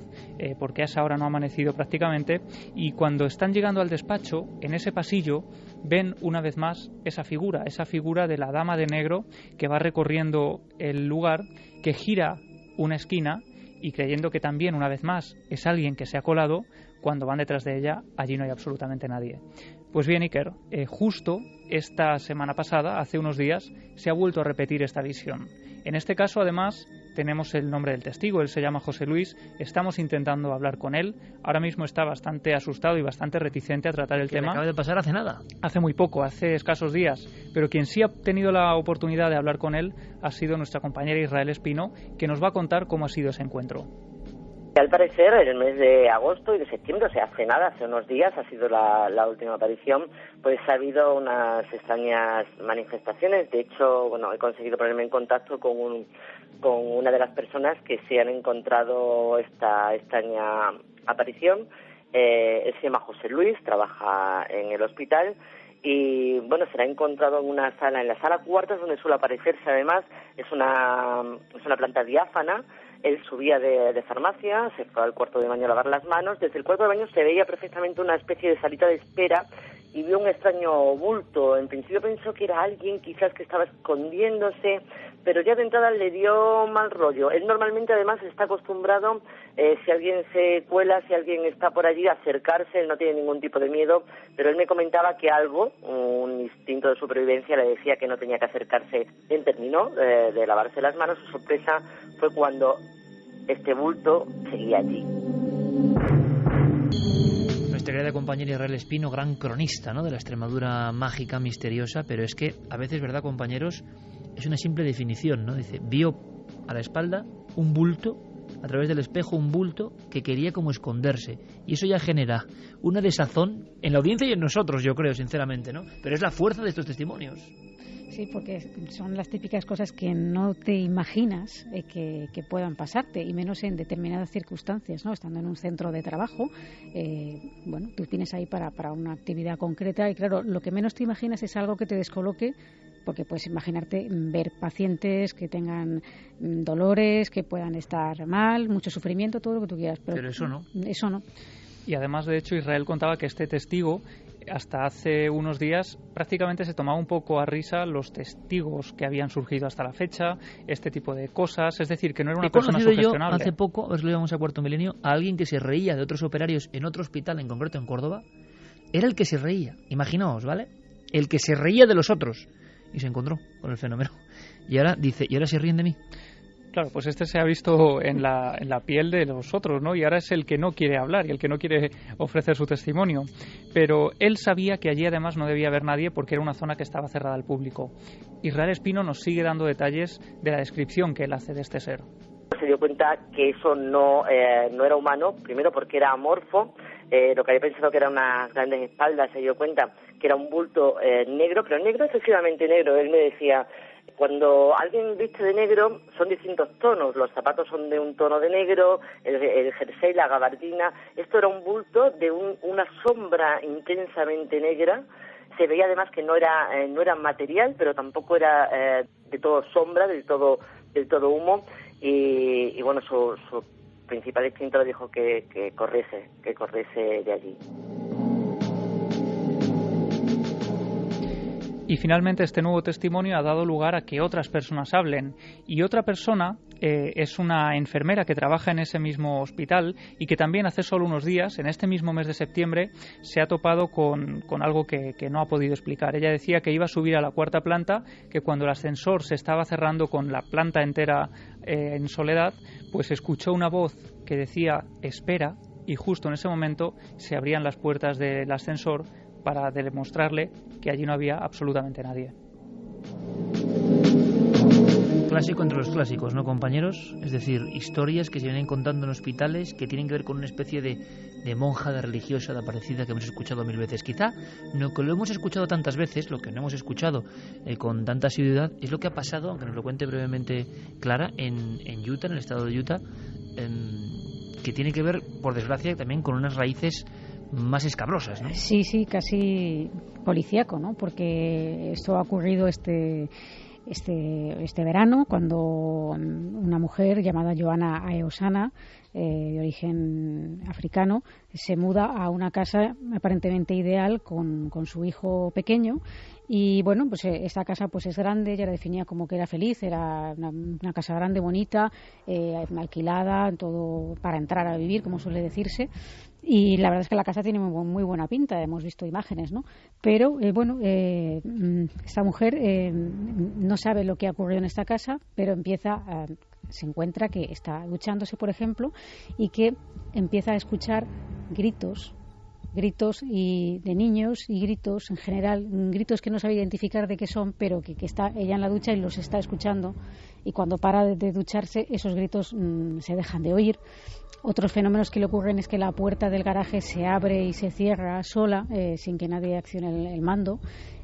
porque a esa hora no ha amanecido prácticamente, y cuando están llegando al despacho, en ese pasillo, ven una vez más esa figura de la dama de negro que va recorriendo el lugar, que gira una esquina, y creyendo que también, una vez más, es alguien que se ha colado, cuando van detrás de ella, allí no hay absolutamente nadie. Pues bien, Iker, justo esta semana pasada, hace unos días, se ha vuelto a repetir esta visión. En este caso, además, tenemos el nombre del testigo, él se llama José Luis, estamos intentando hablar con él, ahora mismo está bastante asustado y bastante reticente a tratar el tema. Le acaba de pasar hace nada. Hace muy poco, hace escasos días, pero quien sí ha tenido la oportunidad de hablar con él ha sido nuestra compañera Israel Espino, que nos va a contar cómo ha sido ese encuentro. Al parecer, en el mes de agosto y de septiembre, o sea, hace nada, hace unos días, ha sido la última aparición, pues ha habido unas extrañas manifestaciones. De hecho, bueno, he conseguido ponerme en contacto con una de las personas que se han encontrado esta extraña aparición. Él se llama José Luis, trabaja en el hospital y, bueno, se la ha encontrado en una sala, en la sala cuarta, donde suele aparecerse. Además, es una planta diáfana. Él subía de farmacia, se fue al cuarto de baño a lavar las manos. Desde el cuarto de baño se veía perfectamente una especie de salita de espera y vio un extraño bulto. En principio pensó que era alguien quizás que estaba escondiéndose, pero ya de entrada le dio mal rollo. Él normalmente además está acostumbrado, si alguien se cuela, si alguien está por allí, a acercarse. Él no tiene ningún tipo de miedo, pero él me comentaba que algo, un instinto de supervivencia, le decía que no tenía que acercarse. Él terminó de lavarse las manos. Su sorpresa fue cuando este bulto seguía allí. Nuestra querida compañera Israel Espino, gran cronista, ¿no?, de la Extremadura mágica, misteriosa, pero es que a veces, ¿verdad, compañeros?, es una simple definición, ¿no? Dice, vio a la espalda un bulto, a través del espejo un bulto que quería como esconderse, y eso ya genera una desazón en la audiencia y en nosotros, yo creo, sinceramente, ¿no? Pero es la fuerza de estos testimonios. Sí, porque son las típicas cosas que no te imaginas que puedan pasarte, y menos en determinadas circunstancias, ¿no? Estando en un centro de trabajo, bueno, tú tienes ahí para una actividad concreta, y claro, lo que menos te imaginas es algo que te descoloque, porque puedes imaginarte ver pacientes que tengan dolores, que puedan estar mal, mucho sufrimiento, todo lo que tú quieras. Pero eso no. Eso no. Y además, de hecho, Israel contaba que este testigo, hasta hace unos días, prácticamente se tomaba un poco a risa los testigos que habían surgido hasta la fecha, este tipo de cosas, es decir, que no era una persona sugestionable. He conocido yo hace poco, os lo llevamos a Cuarto Milenio, a alguien que se reía de otros operarios en otro hospital, en concreto en Córdoba. Era el que se reía, imaginaos, ¿vale? El que se reía de los otros. y se encontró con el fenómeno. Y ahora dice, y ahora se ríen de mí. Claro, pues este se ha visto en la piel de los otros, ¿no? Y ahora es el que no quiere hablar y el que no quiere ofrecer su testimonio. Pero él sabía que allí además no debía haber nadie porque era una zona que estaba cerrada al público. Israel Espino nos sigue dando detalles de la descripción que él hace de este ser. Se dio cuenta que eso no era humano, primero porque era amorfo, lo que había pensado que eran unas grandes espaldas, se dio cuenta que era un bulto negro, pero negro, excesivamente negro. Él me decía, cuando alguien viste de negro son distintos tonos, los zapatos son de un tono de negro, el jersey, la gabardina, esto era un bulto de una sombra intensamente negra. Se veía además que no era material, pero tampoco era de todo sombra, del todo humo. Y bueno, su principal instinto le dijo que corriese de allí. Y finalmente este nuevo testimonio ha dado lugar a que otras personas hablen. Y otra persona es una enfermera que trabaja en ese mismo hospital y que también hace solo unos días, en este mismo mes de septiembre, se ha topado con algo que no ha podido explicar. Ella decía que iba a subir a la 4ª planta, que cuando el ascensor se estaba cerrando con la planta entera en soledad, pues escuchó una voz que decía «espera», y justo en ese momento se abrían las puertas del ascensor para demostrarle que allí no había absolutamente nadie. Clásico entre los clásicos, ¿no, compañeros? Es decir, historias que se vienen contando en hospitales que tienen que ver con una especie de monja, de religiosa, de aparecida que hemos escuchado 1000 veces. Quizá no que lo hemos escuchado tantas veces, lo que no hemos escuchado con tanta asiduidad es lo que ha pasado, aunque nos lo cuente brevemente Clara, en Utah, en el estado de Utah, que tiene que ver, por desgracia, también con unas raíces más escabrosas, ¿no? Sí, casi policíaco, ¿no? Porque esto ha ocurrido este verano, cuando una mujer llamada Joana Aeosana, de origen africano, se muda a una casa aparentemente ideal con su hijo pequeño. Y bueno, pues esta casa pues es grande, ella la definía como que era feliz, era una casa grande, bonita, alquilada, todo para entrar a vivir, como suele decirse. Y la verdad es que la casa tiene muy buena pinta, hemos visto imágenes, ¿no? Pero, esta mujer no sabe lo que ha ocurrido en esta casa, pero se encuentra que está duchándose, por ejemplo, y que empieza a escuchar gritos y de niños y gritos en general, gritos que no sabe identificar de qué son, pero que está ella en la ducha y los está escuchando, y cuando para de ducharse esos gritos se dejan de oír. Otros fenómenos que le ocurren es que la puerta del garaje se abre y se cierra sola, sin que nadie accione el mando.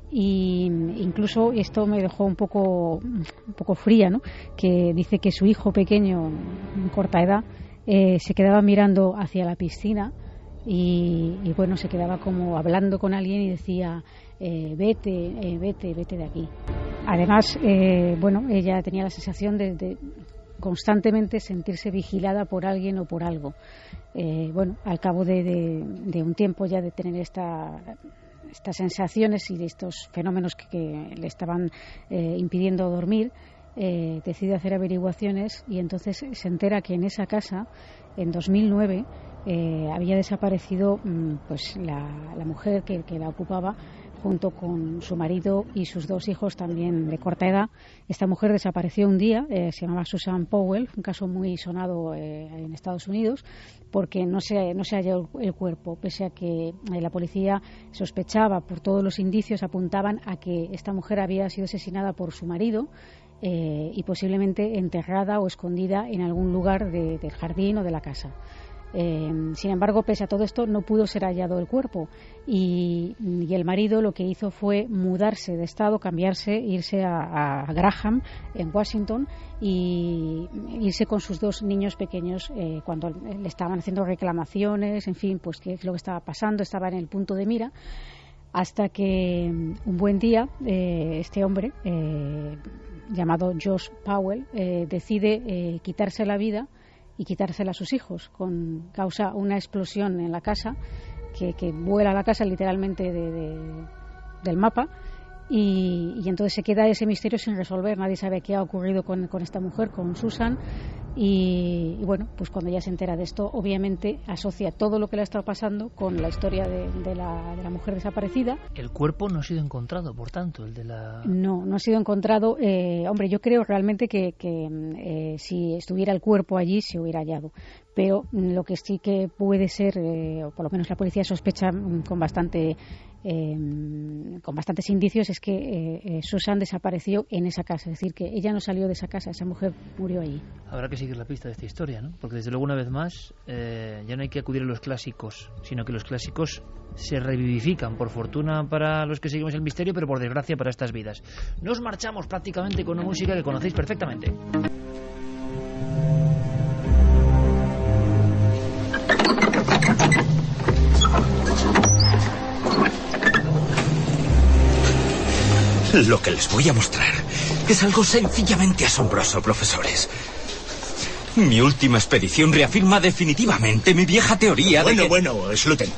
Y incluso esto me dejó un poco fría, ¿no? Que dice que su hijo pequeño, en corta edad, se quedaba mirando hacia la piscina y bueno, se quedaba como hablando con alguien y decía vete de aquí. Además, ella tenía la sensación de constantemente sentirse vigilada por alguien o por algo. Al cabo de un tiempo ya de tener estas sensaciones y de estos fenómenos que le estaban impidiendo dormir, decide hacer averiguaciones y entonces se entera que en esa casa, en 2009, había desaparecido pues la mujer que la ocupaba, junto con su marido y sus 2 hijos también de corta edad. Esta mujer desapareció un día, se llamaba Susan Powell, un caso muy sonado en Estados Unidos, porque no se halló el cuerpo, pese a que la policía sospechaba, por todos los indicios apuntaban a que esta mujer había sido asesinada por su marido y posiblemente enterrada o escondida en algún lugar del jardín o de la casa. Sin embargo, pese a todo esto, no pudo ser hallado el cuerpo y el marido lo que hizo fue mudarse de estado, cambiarse, irse a Graham, en Washington, y irse con sus 2 niños pequeños cuando le estaban haciendo reclamaciones, en fin, pues qué es lo que estaba pasando, estaba en el punto de mira, hasta que un buen día este hombre, llamado Josh Powell, decide quitarse la vida y quitársela a sus hijos. Causa una explosión en la casa que vuela la casa literalmente del mapa y entonces se queda ese misterio sin resolver. Nadie sabe qué ha ocurrido con esta mujer, con Susan, y bueno, pues cuando ella se entera de esto, obviamente asocia todo lo que le ha estado pasando con la historia de la mujer desaparecida. El cuerpo no ha sido encontrado, por tanto, el de la... No ha sido encontrado. Hombre, yo creo realmente que si estuviera el cuerpo allí se hubiera hallado, pero lo que sí que puede ser, o por lo menos la policía sospecha con bastantes indicios, es que Susan desapareció en esa casa, es decir, que ella no salió de esa casa, esa mujer murió allí. Habrá que seguir la pista de esta historia, ¿no? Porque desde luego, una vez más, ya no hay que acudir a los clásicos, sino que los clásicos se revivifican, por fortuna para los que seguimos el misterio, pero por desgracia para estas vidas. Nos marchamos prácticamente con una música que conocéis perfectamente. Lo que les voy a mostrar es algo sencillamente asombroso, profesores. Mi última expedición reafirma definitivamente mi vieja teoría de que... Bueno, Sluten,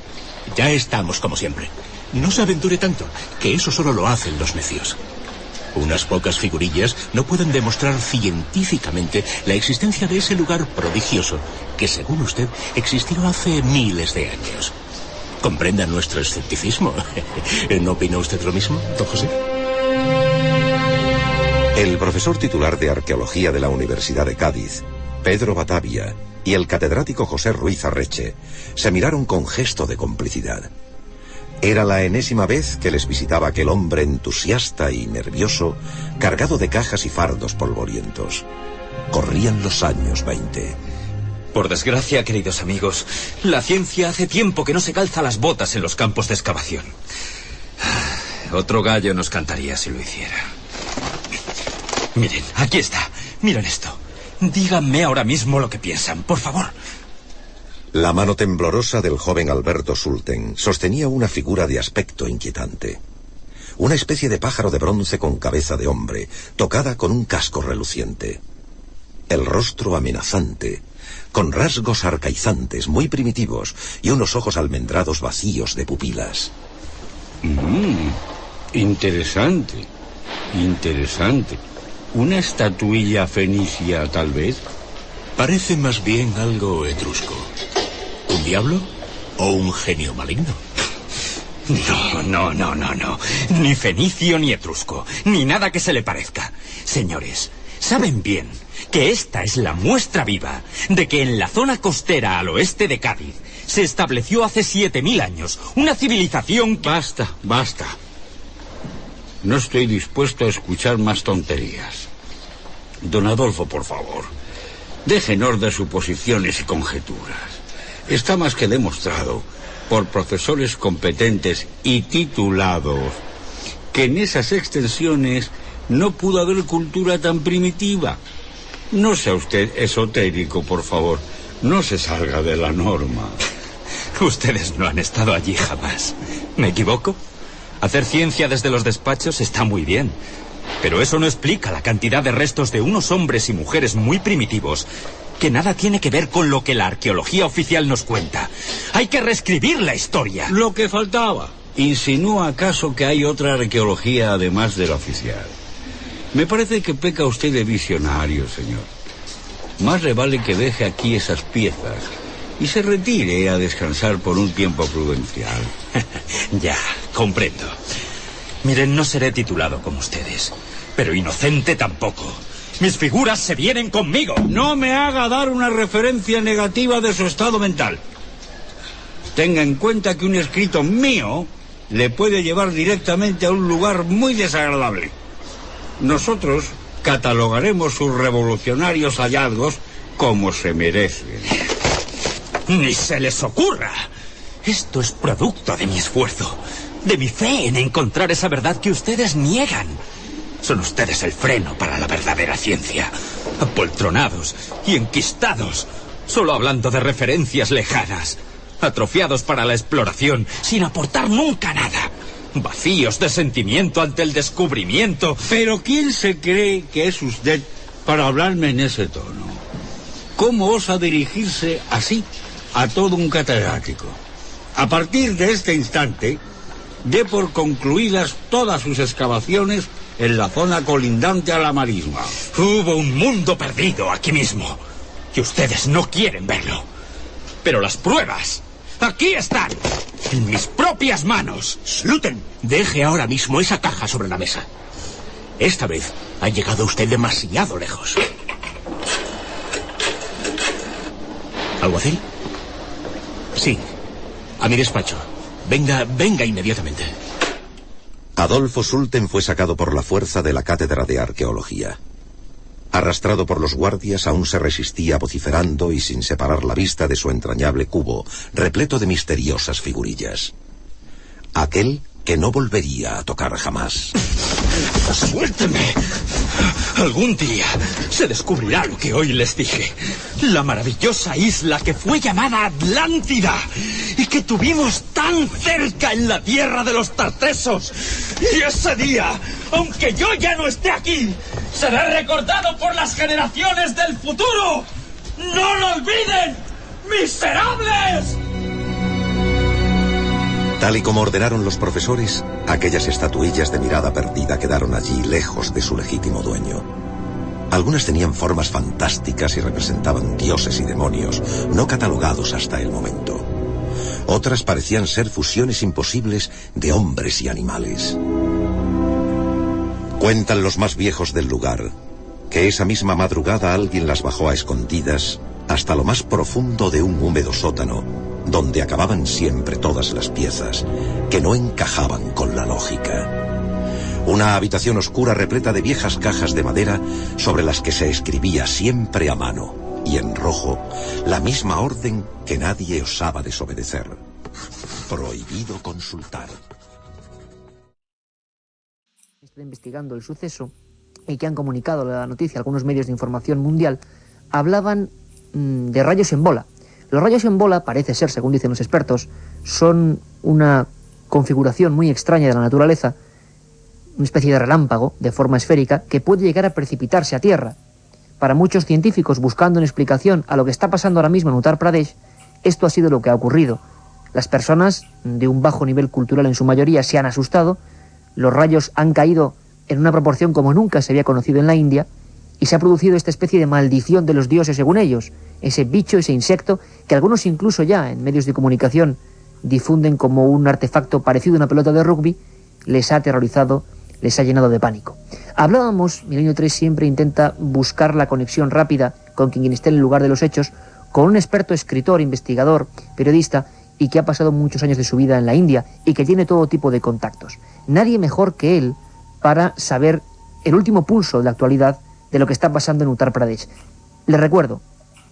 ya estamos como siempre. No se aventure tanto, que eso solo lo hacen los necios. Unas pocas figurillas no pueden demostrar científicamente la existencia de ese lugar prodigioso que, según usted, existió hace miles de años. Comprenda nuestro escepticismo. ¿No opina usted lo mismo, don José? El profesor titular de Arqueología de la Universidad de Cádiz, Pedro Batavia, y el catedrático José Ruiz Arreche se miraron con gesto de complicidad. Era la enésima vez que les visitaba aquel hombre entusiasta y nervioso, cargado de cajas y fardos polvorientos. Corrían los años 20. Por desgracia, queridos amigos, la ciencia hace tiempo que no se calza las botas en los campos de excavación. Otro gallo nos cantaría si lo hiciera. Miren, aquí está. Miren esto. Díganme ahora mismo lo que piensan, por favor. La mano temblorosa del joven Alberto Sulten sostenía una figura de aspecto inquietante. Una especie de pájaro de bronce con cabeza de hombre, tocada con un casco reluciente. El rostro amenazante, con rasgos arcaizantes, muy primitivos, y unos ojos almendrados vacíos de pupilas. Interesante. ¿Una estatuilla fenicia, tal vez? Parece más bien algo etrusco. ¿Un diablo o un genio maligno? No. Ni fenicio ni etrusco, ni nada que se le parezca. Señores, saben bien que esta es la muestra viva de que en la zona costera al oeste de Cádiz se estableció hace 7000 años una civilización que... Basta. No estoy dispuesto a escuchar más tonterías. Don Adolfo, por favor, déjenos de suposiciones y conjeturas. Está más que demostrado por profesores competentes y titulados que en esas extensiones no pudo haber cultura tan primitiva. No sea usted esotérico, por favor. No se salga de la norma. Ustedes no han estado allí jamás. ¿Me equivoco? Hacer ciencia desde los despachos está muy bien, pero eso no explica la cantidad de restos de unos hombres y mujeres muy primitivos que nada tiene que ver con lo que la arqueología oficial nos cuenta. Hay que reescribir la historia. Lo que faltaba. ¿Insinúa acaso que hay otra arqueología además de la oficial? Me parece que peca usted de visionario, señor. Más le vale que deje aquí esas piezas y se retire a descansar por un tiempo prudencial. Ya, comprendo. Miren, no seré titulado como ustedes, pero inocente tampoco. Mis figuras se vienen conmigo. No me haga dar una referencia negativa de su estado mental. Tenga en cuenta que un escrito mío le puede llevar directamente a un lugar muy desagradable. Nosotros catalogaremos sus revolucionarios hallazgos como se merecen. ¡Ni se les ocurra! Esto es producto de mi esfuerzo, de mi fe en encontrar esa verdad que ustedes niegan. Son ustedes el freno para la verdadera ciencia. Apoltronados y enquistados, solo hablando de referencias lejanas. Atrofiados para la exploración, sin aportar nunca nada. Vacíos de sentimiento ante el descubrimiento. Pero ¿quién se cree que es usted para hablarme en ese tono? ¿Cómo osa dirigirse así a todo un catedrático? A partir de este instante, dé por concluidas todas sus excavaciones en la zona colindante a la marisma. Hubo un mundo perdido aquí mismo, y ustedes no quieren verlo. Pero las pruebas, aquí están, en mis propias manos. Sluten, deje ahora mismo esa caja sobre la mesa. Esta vez ha llegado usted demasiado lejos. ¿Alguacil? Sí, a mi despacho. Venga inmediatamente. Adolfo Sulten fue sacado por la fuerza de la cátedra de arqueología. Arrastrado por los guardias, aún se resistía vociferando y sin separar la vista de su entrañable cubo, repleto de misteriosas figurillas. Aquel que no volvería a tocar jamás. ¡Suélteme! Algún día se descubrirá lo que hoy les dije. La maravillosa isla que fue llamada Atlántida y que tuvimos tan cerca en la tierra de los tartesos. Y ese día, aunque yo ya no esté aquí, será recordado por las generaciones del futuro. ¡No lo olviden, miserables! Tal y como ordenaron los profesores, aquellas estatuillas de mirada perdida quedaron allí, lejos de su legítimo dueño. Algunas tenían formas fantásticas y representaban dioses y demonios, no catalogados hasta el momento. Otras parecían ser fusiones imposibles de hombres y animales. Cuentan los más viejos del lugar que esa misma madrugada alguien las bajó a escondidas hasta lo más profundo de un húmedo sótano, donde acababan siempre todas las piezas que no encajaban con la lógica. Una habitación oscura repleta de viejas cajas de madera sobre las que se escribía siempre a mano y en rojo la misma orden que nadie osaba desobedecer. Prohibido consultar. Estoy investigando el suceso y que han comunicado la noticia a algunos medios de información mundial, hablaban de rayos en bola. Los rayos en bola, parece ser, según dicen los expertos, son una configuración muy extraña de la naturaleza, una especie de relámpago de forma esférica que puede llegar a precipitarse a tierra. Para muchos científicos, buscando una explicación a lo que está pasando ahora mismo en Uttar Pradesh, esto ha sido lo que ha ocurrido. Las personas de un bajo nivel cultural en su mayoría se han asustado, los rayos han caído en una proporción como nunca se había conocido en la India, y se ha producido esta especie de maldición de los dioses según ellos, ese bicho, ese insecto, que algunos incluso ya en medios de comunicación difunden como un artefacto parecido a una pelota de rugby, les ha aterrorizado, les ha llenado de pánico. Hablábamos, Milenio 3 siempre intenta buscar la conexión rápida con quien esté en el lugar de los hechos, con un experto escritor, investigador, periodista, y que ha pasado muchos años de su vida en la India y que tiene todo tipo de contactos. Nadie mejor que él para saber el último pulso de la actualidad de lo que está pasando en Uttar Pradesh. Les recuerdo,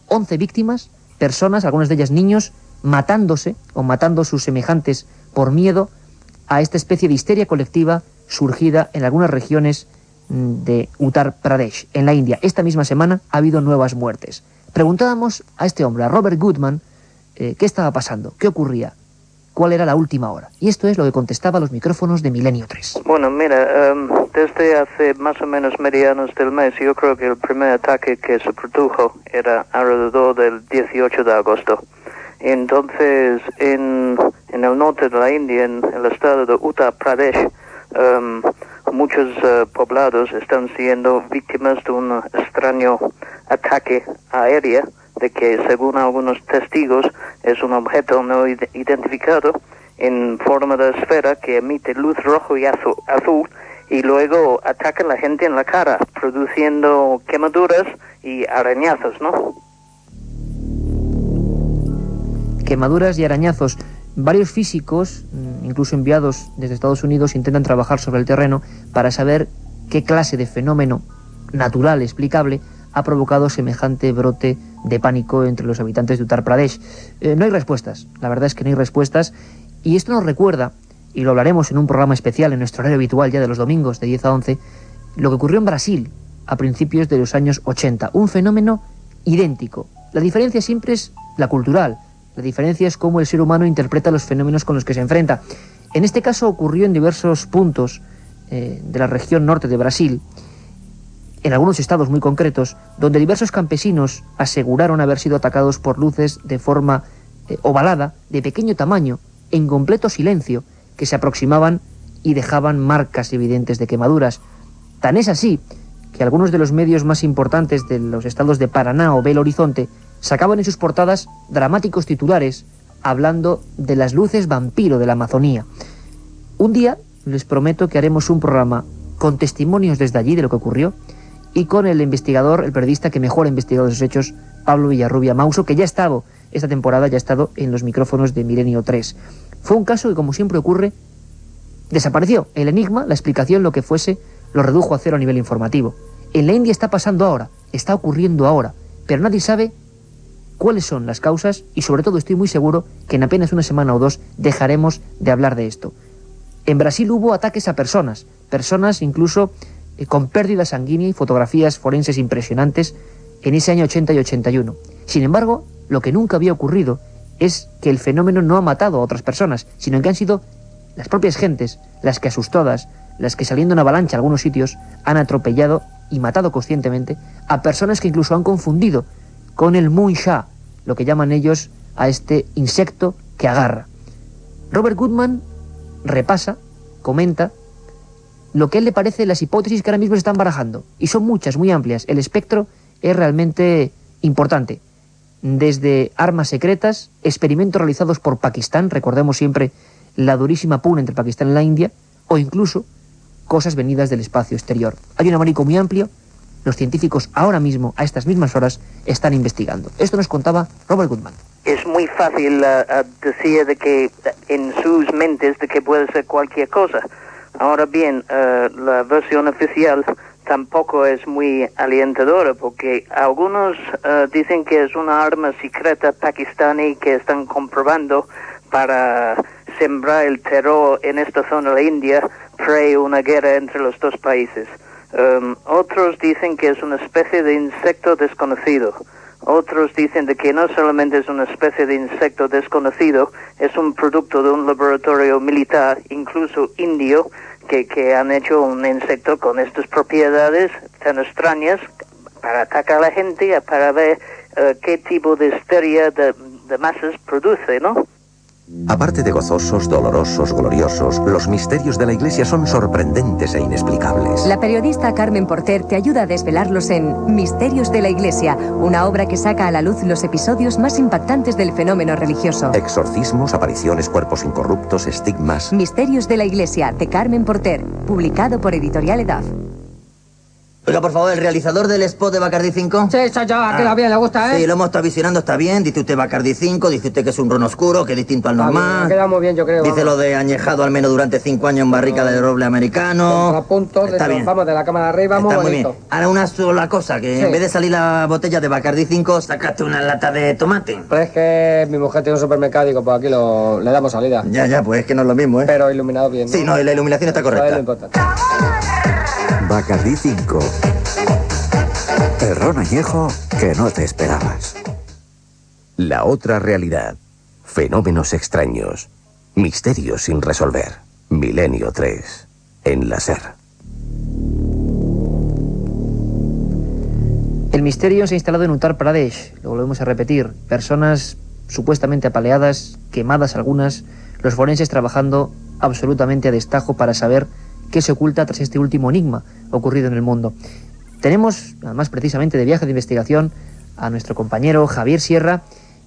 11 víctimas, personas, algunas de ellas niños, matándose o matando a sus semejantes por miedo a esta especie de histeria colectiva surgida en algunas regiones de Uttar Pradesh, en la India. Esta misma semana ha habido nuevas muertes. Preguntábamos a este hombre, a Robert Goodman, qué estaba pasando, qué ocurría, cuál era la última hora. Y esto es lo que contestaba a los micrófonos de Milenio 3. Bueno, mira, desde hace más o menos medianos del mes, yo creo que el primer ataque que se produjo era alrededor del 18 de agosto. Entonces, en el norte de la India, en el estado de Uttar Pradesh, muchos poblados están siendo víctimas de un extraño ataque aéreo, de que según algunos testigos es un objeto no identificado en forma de esfera que emite luz rojo y azul y luego ataca a la gente en la cara, produciendo quemaduras y arañazos, ¿no? Quemaduras y arañazos. Varios físicos, incluso enviados desde Estados Unidos, intentan trabajar sobre el terreno para saber qué clase de fenómeno natural, explicable, ha provocado semejante brote de pánico entre los habitantes de Uttar Pradesh. No hay respuestas, la verdad es que no hay respuestas, y esto nos recuerda, y lo hablaremos en un programa especial en nuestro horario habitual ya de los domingos de 10 a 11, lo que ocurrió en Brasil a principios de los años 80, un fenómeno idéntico. La diferencia siempre es la cultural, la diferencia es cómo el ser humano interpreta los fenómenos con los que se enfrenta. En este caso ocurrió en diversos puntos de la región norte de Brasil, en algunos estados muy concretos, donde diversos campesinos aseguraron haber sido atacados por luces de forma ovalada, de pequeño tamaño, en completo silencio, que se aproximaban y dejaban marcas evidentes de quemaduras. Tan es así que algunos de los medios más importantes de los estados de Paraná o Belo Horizonte sacaban en sus portadas dramáticos titulares hablando de las luces vampiro de la Amazonía. Un día les prometo que haremos un programa con testimonios desde allí de lo que ocurrió y con el investigador, el periodista que mejor ha investigado esos hechos, Pablo Villarrubia Mauso, que ya ha estado esta temporada, ya ha estado en los micrófonos de Milenio 3. Fue un caso que, como siempre ocurre, desapareció. El enigma, la explicación, lo que fuese, lo redujo a cero a nivel informativo. En la India está pasando ahora, está ocurriendo ahora, pero nadie sabe cuáles son las causas y sobre todo estoy muy seguro que en apenas una semana o dos dejaremos de hablar de esto. En Brasil hubo ataques a personas incluso con pérdida sanguínea y fotografías forenses impresionantes en ese año 80 y 81. Sin embargo, lo que nunca había ocurrido es que el fenómeno no ha matado a otras personas, sino que han sido las propias gentes las que asustadas, las que saliendo en avalancha a algunos sitios han atropellado y matado conscientemente a personas que incluso han confundido con el Muncha, lo que llaman ellos a este insecto que agarra. Robert Goodman repasa, comenta lo que a él le parece las hipótesis que ahora mismo se están barajando, y son muchas, muy amplias. El espectro es realmente importante. Desde armas secretas, experimentos realizados por Pakistán, recordemos siempre la durísima pugna entre Pakistán y la India, o incluso cosas venidas del espacio exterior. Hay un abanico muy amplio. Los científicos ahora mismo, a estas mismas horas, están investigando. Esto nos contaba Robert Goodman. Es muy fácil decir de que en sus mentes de que puede ser cualquier cosa. Ahora bien, la versión oficial tampoco es muy alentadora porque algunos dicen que es una arma secreta pakistaní que están comprobando para sembrar el terror en esta zona de la India pre una guerra entre los dos países. Otros dicen que es una especie de insecto desconocido. Otros dicen de que no solamente es una especie de insecto desconocido, es un producto de un laboratorio militar, incluso indio, que han hecho un insecto con estas propiedades tan extrañas para atacar a la gente, para ver qué tipo de histeria de masas produce, ¿no? Aparte de gozosos, dolorosos, gloriosos, los misterios de la Iglesia son sorprendentes e inexplicables. La periodista Carmen Porter te ayuda a desvelarlos en Misterios de la Iglesia, una obra que saca a la luz los episodios más impactantes del fenómeno religioso. Exorcismos, apariciones, cuerpos incorruptos, estigmas. Misterios de la Iglesia, de Carmen Porter, publicado por Editorial Edad. Oiga, por favor, ¿el realizador del spot de Bacardi 5? Sí, soy yo, queda bien, le gusta, ¿eh? Sí, lo hemos estado visionando, está bien. Dice usted Bacardi 5, dice usted que es un ron oscuro, que es distinto al normal. Queda muy bien, yo creo. Dice lo de añejado al menos durante 5 años en barrica de roble americano. A punto, está bien. Vamos de la cámara arriba, está muy bonito. bien. Ahora una sola cosa, que en vez de salir la botella de Bacardi 5, sacaste una lata de tomate. Pues es que mi mujer tiene un supermercado y digo, pues aquí le damos salida. Ya, pues es que no es lo mismo, ¿eh? Pero iluminado bien, ¿no? Sí, no, y la iluminación está correcta. Eso es lo importante. Bacardi 5. El ron añejo que no te esperabas. La otra realidad. Fenómenos extraños. Misterios sin resolver. Milenio 3. En la SER. El misterio se ha instalado en Uttar Pradesh. Lo volvemos a repetir. Personas supuestamente apaleadas, quemadas algunas. Los forenses trabajando absolutamente a destajo para saber qué se oculta tras este último enigma ocurrido en el mundo. Tenemos, además precisamente de viaje de investigación, a nuestro compañero Javier Sierra,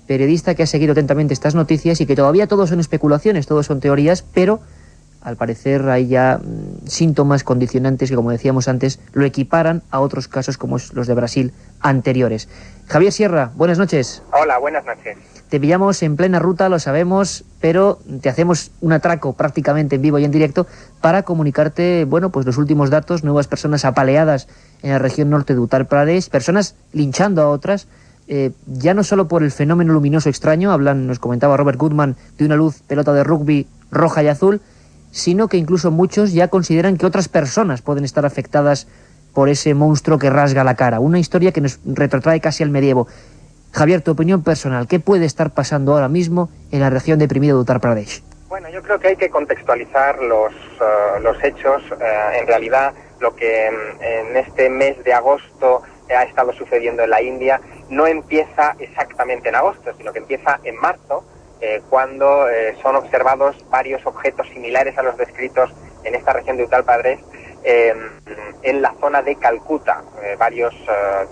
periodista que ha seguido atentamente estas noticias y que todavía todo son especulaciones, todo son teorías, pero al parecer hay ya síntomas condicionantes que, como decíamos antes, lo equiparan a otros casos como los de Brasil anteriores. Javier Sierra, buenas noches. Hola, buenas noches. Te pillamos en plena ruta, lo sabemos, pero te hacemos un atraco prácticamente en vivo y en directo para comunicarte, bueno, pues los últimos datos, nuevas personas apaleadas en la región norte de Uttar Pradesh, personas linchando a otras, ya no solo por el fenómeno luminoso extraño, nos comentaba Robert Goodman, de una luz pelota de rugby roja y azul, sino que incluso muchos ya consideran que otras personas pueden estar afectadas por ese monstruo que rasga la cara. Una historia que nos retrotrae casi al medievo. Javier, tu opinión personal, ¿qué puede estar pasando ahora mismo en la región deprimida de Uttar Pradesh? Bueno, yo creo que hay que contextualizar los hechos. En realidad, lo que en este mes de agosto ha estado sucediendo en la India no empieza exactamente en agosto, sino que empieza en marzo, cuando son observados varios objetos similares a los descritos en esta región de Uttar Pradesh en la zona de Calcuta. Varios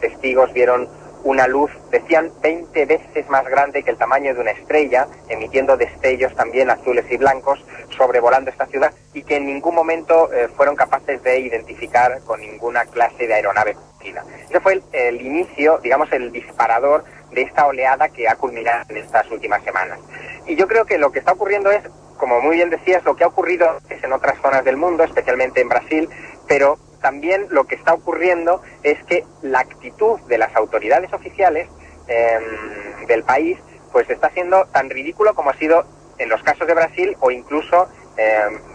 testigos vieron una luz, decían, 20 veces más grande que el tamaño de una estrella, emitiendo destellos también azules y blancos, sobrevolando esta ciudad, y que en ningún momento fueron capaces de identificar con ninguna clase de aeronave conocida. Ese fue el inicio, digamos, el disparador de esta oleada que ha culminado en estas últimas semanas. Y yo creo que lo que está ocurriendo es, como muy bien decías, lo que ha ocurrido en otras zonas del mundo, especialmente en Brasil, pero también lo que está ocurriendo es que la actitud de las autoridades oficiales del país pues está siendo tan ridículo como ha sido en los casos de Brasil, o incluso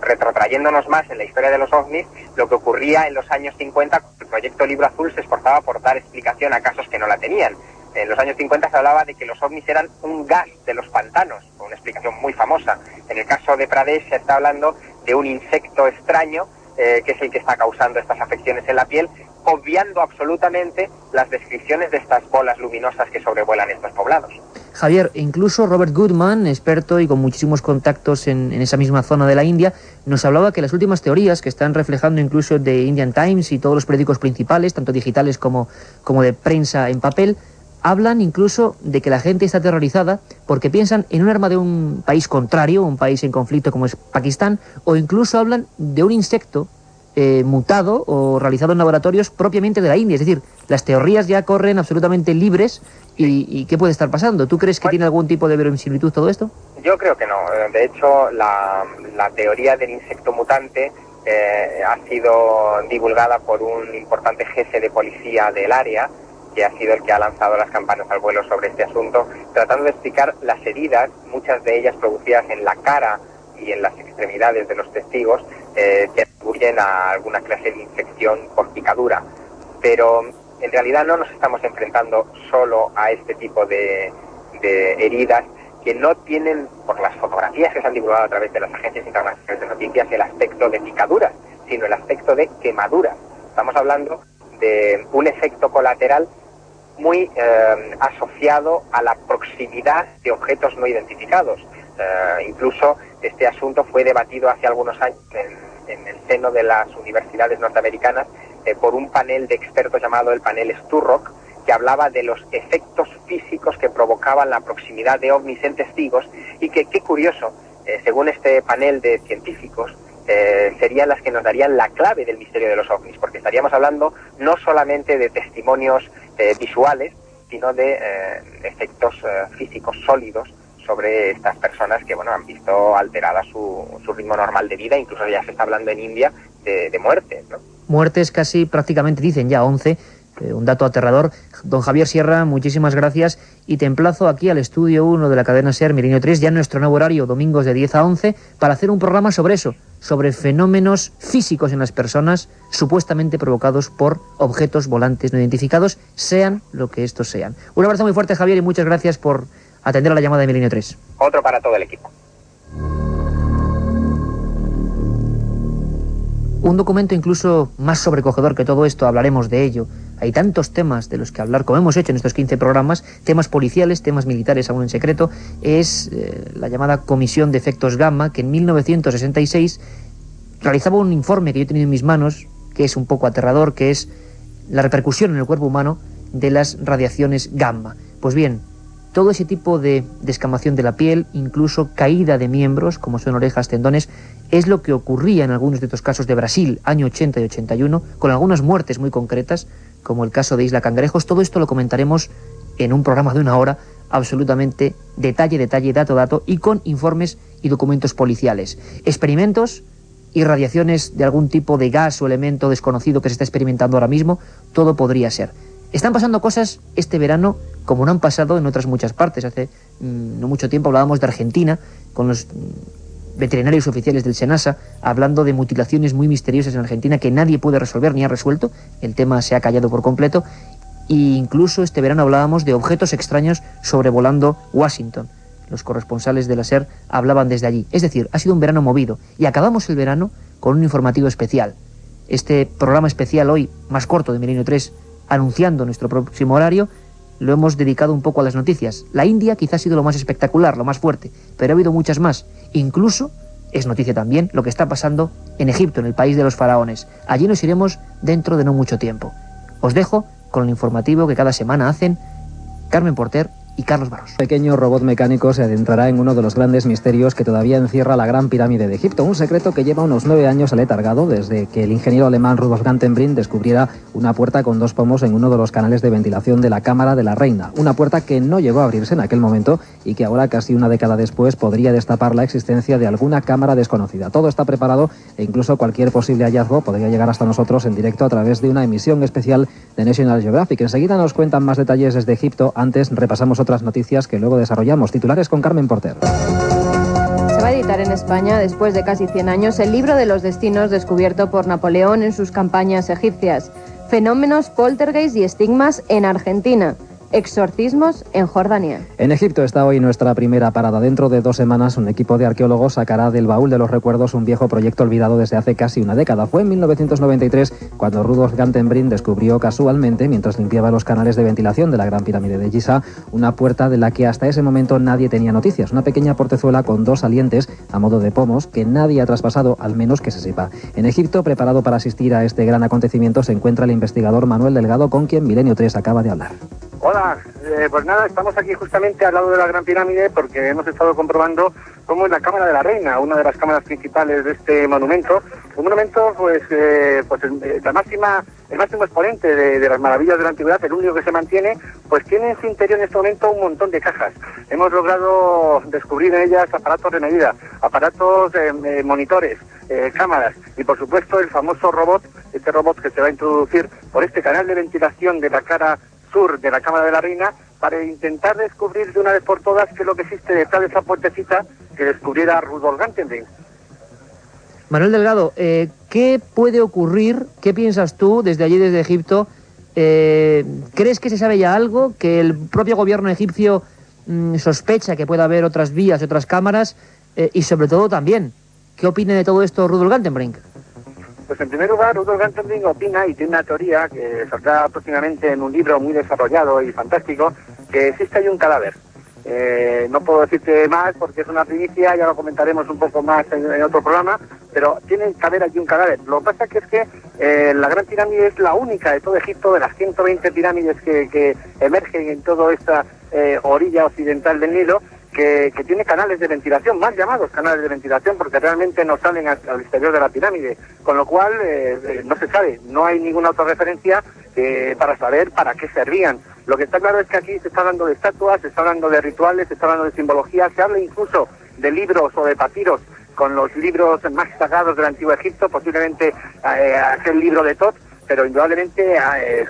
retrotrayéndonos más en la historia de los ovnis, lo que ocurría en los años 50, cuando el proyecto Libro Azul se esforzaba por dar explicación a casos que no la tenían. En los años 50 se hablaba de que los ovnis eran un gas de los pantanos, una explicación muy famosa. En el caso de Pradesh se está hablando de un insecto extraño que es el que está causando estas afecciones en la piel, obviando absolutamente las descripciones de estas bolas luminosas que sobrevuelan estos poblados. Javier, incluso Robert Goodman, experto y con muchísimos contactos en esa misma zona de la India, nos hablaba que las últimas teorías que están reflejando incluso de Indian Times y todos los periódicos principales, tanto digitales como de prensa en papel, hablan incluso de que la gente está aterrorizada porque piensan en un arma de un país contrario, un país en conflicto como es Pakistán, o incluso hablan de un insecto mutado o realizado en laboratorios propiamente de la India. Es decir, las teorías ya corren absolutamente libres y ¿qué puede estar pasando? ¿Tú crees que tiene algún tipo de verosimilitud todo esto? Yo creo que no. De hecho, la teoría del insecto mutante ha sido divulgada por un importante jefe de policía del área, que ha sido el que ha lanzado las campanas al vuelo sobre este asunto, tratando de explicar las heridas, muchas de ellas producidas en la cara y en las extremidades de los testigos, que atribuyen a alguna clase de infección por picadura. Pero en realidad no nos estamos enfrentando solo a este tipo de heridas que no tienen, por las fotografías que se han divulgado a través de las agencias internacionales de noticias, el aspecto de picaduras, sino el aspecto de quemaduras. Estamos hablando de un efecto colateral muy asociado a la proximidad de objetos no identificados. Incluso este asunto fue debatido hace algunos años en el seno de las universidades norteamericanas por un panel de expertos llamado el panel Sturrock, que hablaba de los efectos físicos que provocaban la proximidad de ovnis en testigos y que, qué curioso, según este panel de científicos, serían las que nos darían la clave del misterio de los ovnis, porque estaríamos hablando no solamente de testimonios visuales, sino de efectos físicos sólidos sobre estas personas que, bueno, han visto alterada su ritmo normal de vida. Incluso ya se está hablando en India de muertes, ¿no? Muertes casi prácticamente, dicen ya 11, un dato aterrador. Don Javier Sierra, muchísimas gracias y te emplazo aquí al Estudio 1 de la cadena SER Milenio 3, ya en nuestro nuevo horario, domingos de 10 a 11, para hacer un programa sobre eso, sobre fenómenos físicos en las personas supuestamente provocados por objetos volantes no identificados, sean lo que estos sean. Un abrazo muy fuerte, Javier, y muchas gracias por atender a la llamada de Milenio 3. Otro para todo el equipo. Un documento incluso más sobrecogedor que todo esto, hablaremos de ello. Hay tantos temas de los que hablar, como hemos hecho en estos 15 programas, temas policiales, temas militares aún en secreto, es la llamada Comisión de Efectos Gamma, que en 1966 realizaba un informe que yo he tenido en mis manos, que es un poco aterrador, que es la repercusión en el cuerpo humano de las radiaciones gamma. Pues bien, todo ese tipo de descamación de la piel, incluso caída de miembros, como son orejas, tendones, es lo que ocurría en algunos de estos casos de Brasil, año 80 y 81, con algunas muertes muy concretas, como el caso de Isla Cangrejos. Todo esto lo comentaremos en un programa de 1 hora, absolutamente detalle, dato, y con informes y documentos policiales. Experimentos y radiaciones de algún tipo de gas o elemento desconocido que se está experimentando ahora mismo, todo podría ser. Están pasando cosas este verano como no han pasado en otras muchas partes. Hace no mucho tiempo hablábamos de Argentina con los veterinarios oficiales del SENASA hablando de mutilaciones muy misteriosas en Argentina que nadie puede resolver ni ha resuelto. El tema se ha callado por completo. E incluso este verano hablábamos de objetos extraños sobrevolando Washington. Los corresponsales de la SER hablaban desde allí. Es decir, ha sido un verano movido. Y acabamos el verano con un informativo especial. Este programa especial hoy, más corto de Milenio 3, anunciando nuestro próximo horario, lo hemos dedicado un poco a las noticias. La India quizá ha sido lo más espectacular, lo más fuerte, pero ha habido muchas más. Incluso es noticia también lo que está pasando en Egipto, en el país de los faraones. Allí nos iremos dentro de no mucho tiempo. Os dejo con el informativo que cada semana hacen Carmen Porter y Carlos Barros. Un pequeño robot mecánico se adentrará en uno de los grandes misterios que todavía encierra la Gran Pirámide de Egipto, un secreto que lleva unos 9 años aletargado desde que el ingeniero alemán Rudolf Gantenbrink descubriera una puerta con 2 pomos en uno de los canales de ventilación de la Cámara de la Reina, una puerta que no llegó a abrirse en aquel momento y que ahora, casi una década después, podría destapar la existencia de alguna cámara desconocida. Todo está preparado e incluso cualquier posible hallazgo podría llegar hasta nosotros en directo a través de una emisión especial de National Geographic. Enseguida nos cuentan más detalles desde Egipto. Antes repasamos otras noticias que luego desarrollamos. Titulares con Carmen Porter. Se va a editar en España, después de casi 100 años, el libro de los destinos descubierto por Napoleón en sus campañas egipcias. Fenómenos, poltergeist y estigmas en Argentina. Exorcismos en Jordania. En Egipto está hoy nuestra primera parada. Dentro de 2 semanas, un equipo de arqueólogos sacará del baúl de los recuerdos un viejo proyecto olvidado desde hace casi una década. Fue en 1993 cuando Rudolf Gantenbrink descubrió casualmente, mientras limpiaba los canales de ventilación de la Gran Pirámide de Giza, una puerta de la que hasta ese momento nadie tenía noticias. Una pequeña portezuela con 2 salientes a modo de pomos que nadie ha traspasado, al menos que se sepa. En Egipto, preparado para asistir a este gran acontecimiento, se encuentra el investigador Manuel Delgado, con quien Milenio 3 acaba de hablar. Hola, pues nada, estamos aquí justamente al lado de la Gran Pirámide porque hemos estado comprobando cómo es la Cámara de la Reina, una de las cámaras principales de este monumento. Un monumento, el máximo exponente de las maravillas de la antigüedad, el único que se mantiene, pues tiene en su interior en este momento un montón de cajas. Hemos logrado descubrir en ellas aparatos de medida, aparatos, monitores, cámaras y por supuesto el famoso robot, este robot que se va a introducir por este canal de ventilación de la cara sur de la Cámara de la Reina para intentar descubrir de una vez por todas qué es lo que existe detrás de esa puertecita que descubriera Rudolf Gantenbrink. Manuel Delgado, ¿qué puede ocurrir? ¿Qué piensas tú desde allí, desde Egipto? ¿Crees que se sabe ya algo? ¿Que el propio gobierno egipcio sospecha que pueda haber otras vías, otras cámaras? Y sobre todo también, ¿qué opina de todo esto Rudolf Gantenbrink? Pues en primer lugar, Rudolf Gantenbrink opina y tiene una teoría que saldrá próximamente en un libro muy desarrollado y fantástico, que existe ahí un cadáver. No puedo decirte más porque es una primicia, ya lo comentaremos un poco más en otro programa, pero tiene que haber aquí un cadáver. Lo que pasa es que la Gran Pirámide es la única de todo Egipto, de las 120 pirámides que emergen en toda esta orilla occidental del Nilo, que tiene canales de ventilación, más llamados canales de ventilación, porque realmente no salen al exterior de la pirámide, con lo cual no se sabe, no hay ninguna otra referencia para saber para qué servían. Lo que está claro es que aquí se está hablando de estatuas, se está hablando de rituales, se está hablando de simbología, se habla incluso de libros o de papiros con los libros más sagrados del Antiguo Egipto, posiblemente aquel libro de Tot, pero indudablemente,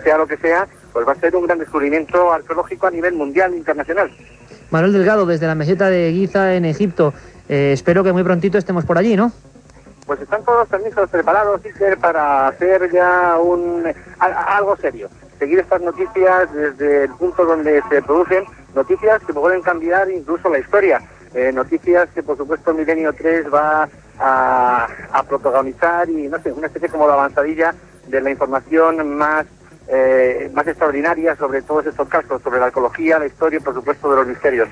sea lo que sea, pues va a ser un gran descubrimiento arqueológico a nivel mundial e internacional. Manuel Delgado, desde la meseta de Giza en Egipto. Espero que muy prontito estemos por allí, ¿no? Pues están todos permisos preparados, Iker, para hacer ya algo serio. Seguir estas noticias desde el punto donde se producen, noticias que pueden cambiar incluso la historia. Noticias que, por supuesto, Milenio 3 va a protagonizar y, no sé, una especie como de avanzadilla de la información más extraordinaria sobre todos estos casos, sobre la arqueología, la historia y, por supuesto, de los misterios.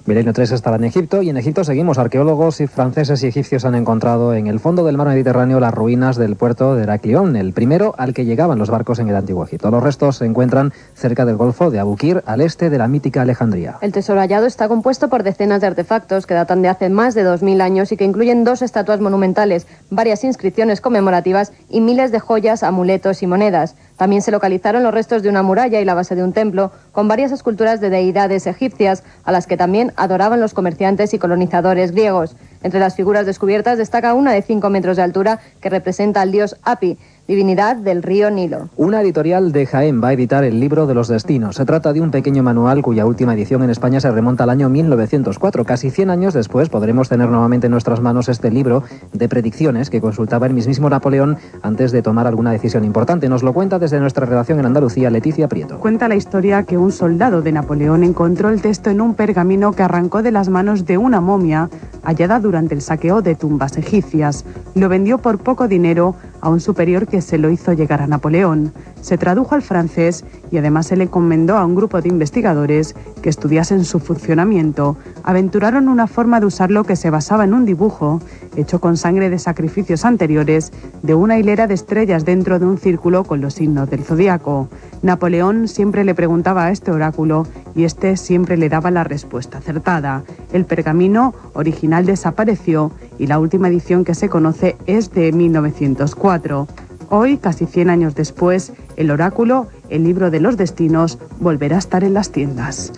Milenio 3 estará en Egipto y en Egipto seguimos. Arqueólogos y franceses y egipcios han encontrado en el fondo del mar Mediterráneo las ruinas del puerto de Heraclión, el primero al que llegaban los barcos en el Antiguo Egipto. Los restos se encuentran cerca del Golfo de Abukir, al este de la mítica Alejandría. El tesoro hallado está compuesto por decenas de artefactos que datan de hace más de 2000 años y que incluyen 2 estatuas monumentales, varias inscripciones conmemorativas y miles de joyas, amuletos y monedas. También se localizaron los restos de una muralla y la base de un templo, con varias esculturas de deidades egipcias, a las que también adoraban los comerciantes y colonizadores griegos. Entre las figuras descubiertas destaca una de 5 metros de altura que representa al dios Api, divinidad del río Nilo. Una editorial de Jaén va a editar el libro de los destinos. Se trata de un pequeño manual cuya última edición en España se remonta al año 1904. Casi 100 años después podremos tener nuevamente en nuestras manos este libro de predicciones que consultaba el mismísimo Napoleón antes de tomar alguna decisión importante. Nos lo cuenta desde nuestra redacción en Andalucía, Leticia Prieto. Cuenta la historia que un soldado de Napoleón encontró el texto en un pergamino que arrancó de las manos de una momia hallada durante el saqueo de tumbas egipcias. Lo vendió por poco dinero a un superior que que se lo hizo llegar a Napoleón. Se tradujo al francés y además se le encomendó a un grupo de investigadores que estudiasen su funcionamiento. Aventuraron una forma de usarlo que se basaba en un dibujo hecho con sangre de sacrificios anteriores de una hilera de estrellas dentro de un círculo con los signos del zodiaco. Napoleón siempre le preguntaba a este oráculo y este siempre le daba la respuesta acertada. El pergamino original desapareció y la última edición que se conoce es de 1904. Hoy, casi 100 años después, el oráculo, el libro de los destinos, volverá a estar en las tiendas.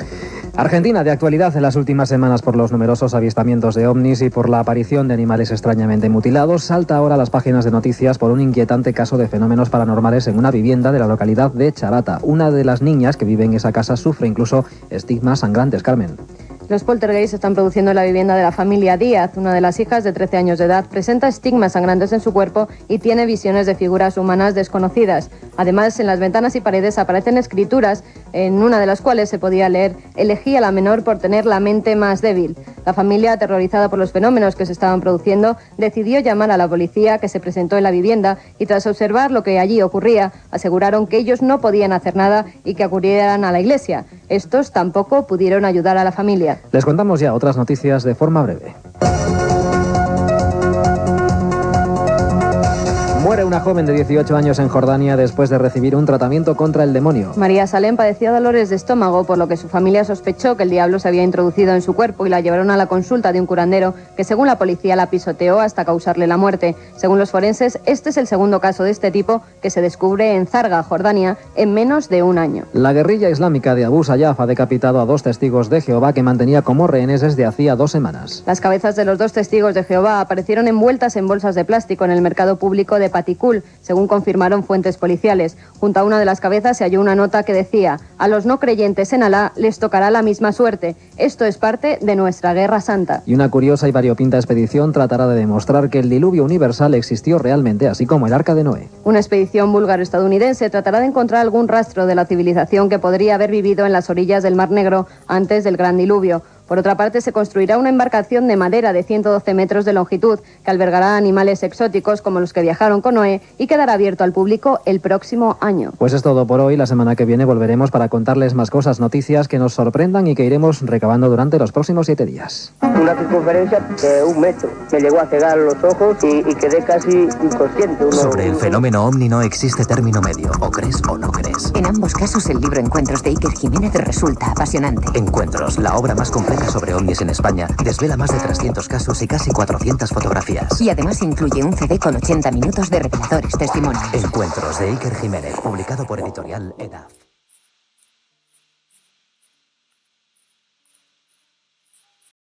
Argentina, de actualidad en las últimas semanas por los numerosos avistamientos de ovnis y por la aparición de animales extrañamente mutilados, salta ahora a las páginas de noticias por un inquietante caso de fenómenos paranormales en una vivienda de la localidad de Charata. Una de las niñas que vive en esa casa sufre incluso estigmas sangrantes. Carmen. Los poltergeists se están produciendo en la vivienda de la familia Díaz. Una de las hijas, de 13 años de edad, presenta estigmas sangrantes en su cuerpo y tiene visiones de figuras humanas desconocidas. Además, en las ventanas y paredes aparecen escrituras, en una de las cuales se podía leer: elegí a la menor por tener la mente más débil. La familia, aterrorizada por los fenómenos que se estaban produciendo, decidió llamar a la policía, que se presentó en la vivienda, y tras observar lo que allí ocurría, aseguraron que ellos no podían hacer nada y que acudieran a la iglesia. Estos tampoco pudieron ayudar a la familia. Les contamos ya otras noticias de forma breve. Muere una joven de 18 años en Jordania después de recibir un tratamiento contra el demonio. María Salem padecía dolores de estómago, por lo que su familia sospechó que el diablo se había introducido en su cuerpo y la llevaron a la consulta de un curandero que, según la policía, la pisoteó hasta causarle la muerte. Según los forenses, este es el segundo caso de este tipo que se descubre en Zarga, Jordania, en menos de un año. La guerrilla islámica de Abu Sayyaf ha decapitado a 2 testigos de Jehová que mantenía como rehenes desde hacía 2 semanas. Las cabezas de los 2 testigos de Jehová aparecieron envueltas en bolsas de plástico en el mercado público de Paticul, según confirmaron fuentes policiales. Junto a una de las cabezas se halló una nota que decía: a los no creyentes en Alá les tocará la misma suerte. Esto es parte de nuestra guerra santa. Y una curiosa y variopinta expedición tratará de demostrar que el diluvio universal existió realmente, así como el Arca de Noé. Una expedición búlgaro-estadounidense tratará de encontrar algún rastro de la civilización que podría haber vivido en las orillas del Mar Negro antes del gran diluvio. Por otra parte, se construirá una embarcación de madera de 112 metros de longitud que albergará animales exóticos como los que viajaron con Noé y quedará abierto al público el próximo año. Pues es todo por hoy. La semana que viene volveremos para contarles más cosas, noticias que nos sorprendan y que iremos recabando durante los próximos 7 días. Una circunferencia de 1 metro. Me llegó a cegar los ojos y quedé casi inconsciente. Sobre el fenómeno ovni no existe término medio. O crees o no crees. En ambos casos, el libro Encuentros de Iker Jiménez resulta apasionante. Encuentros, la obra más completa sobre ovnis en España, desvela más de 300 casos y casi 400 fotografías. Y además incluye un CD con 80 minutos de reveladores testimonios. Encuentros de Iker Jiménez, publicado por Editorial EDAF.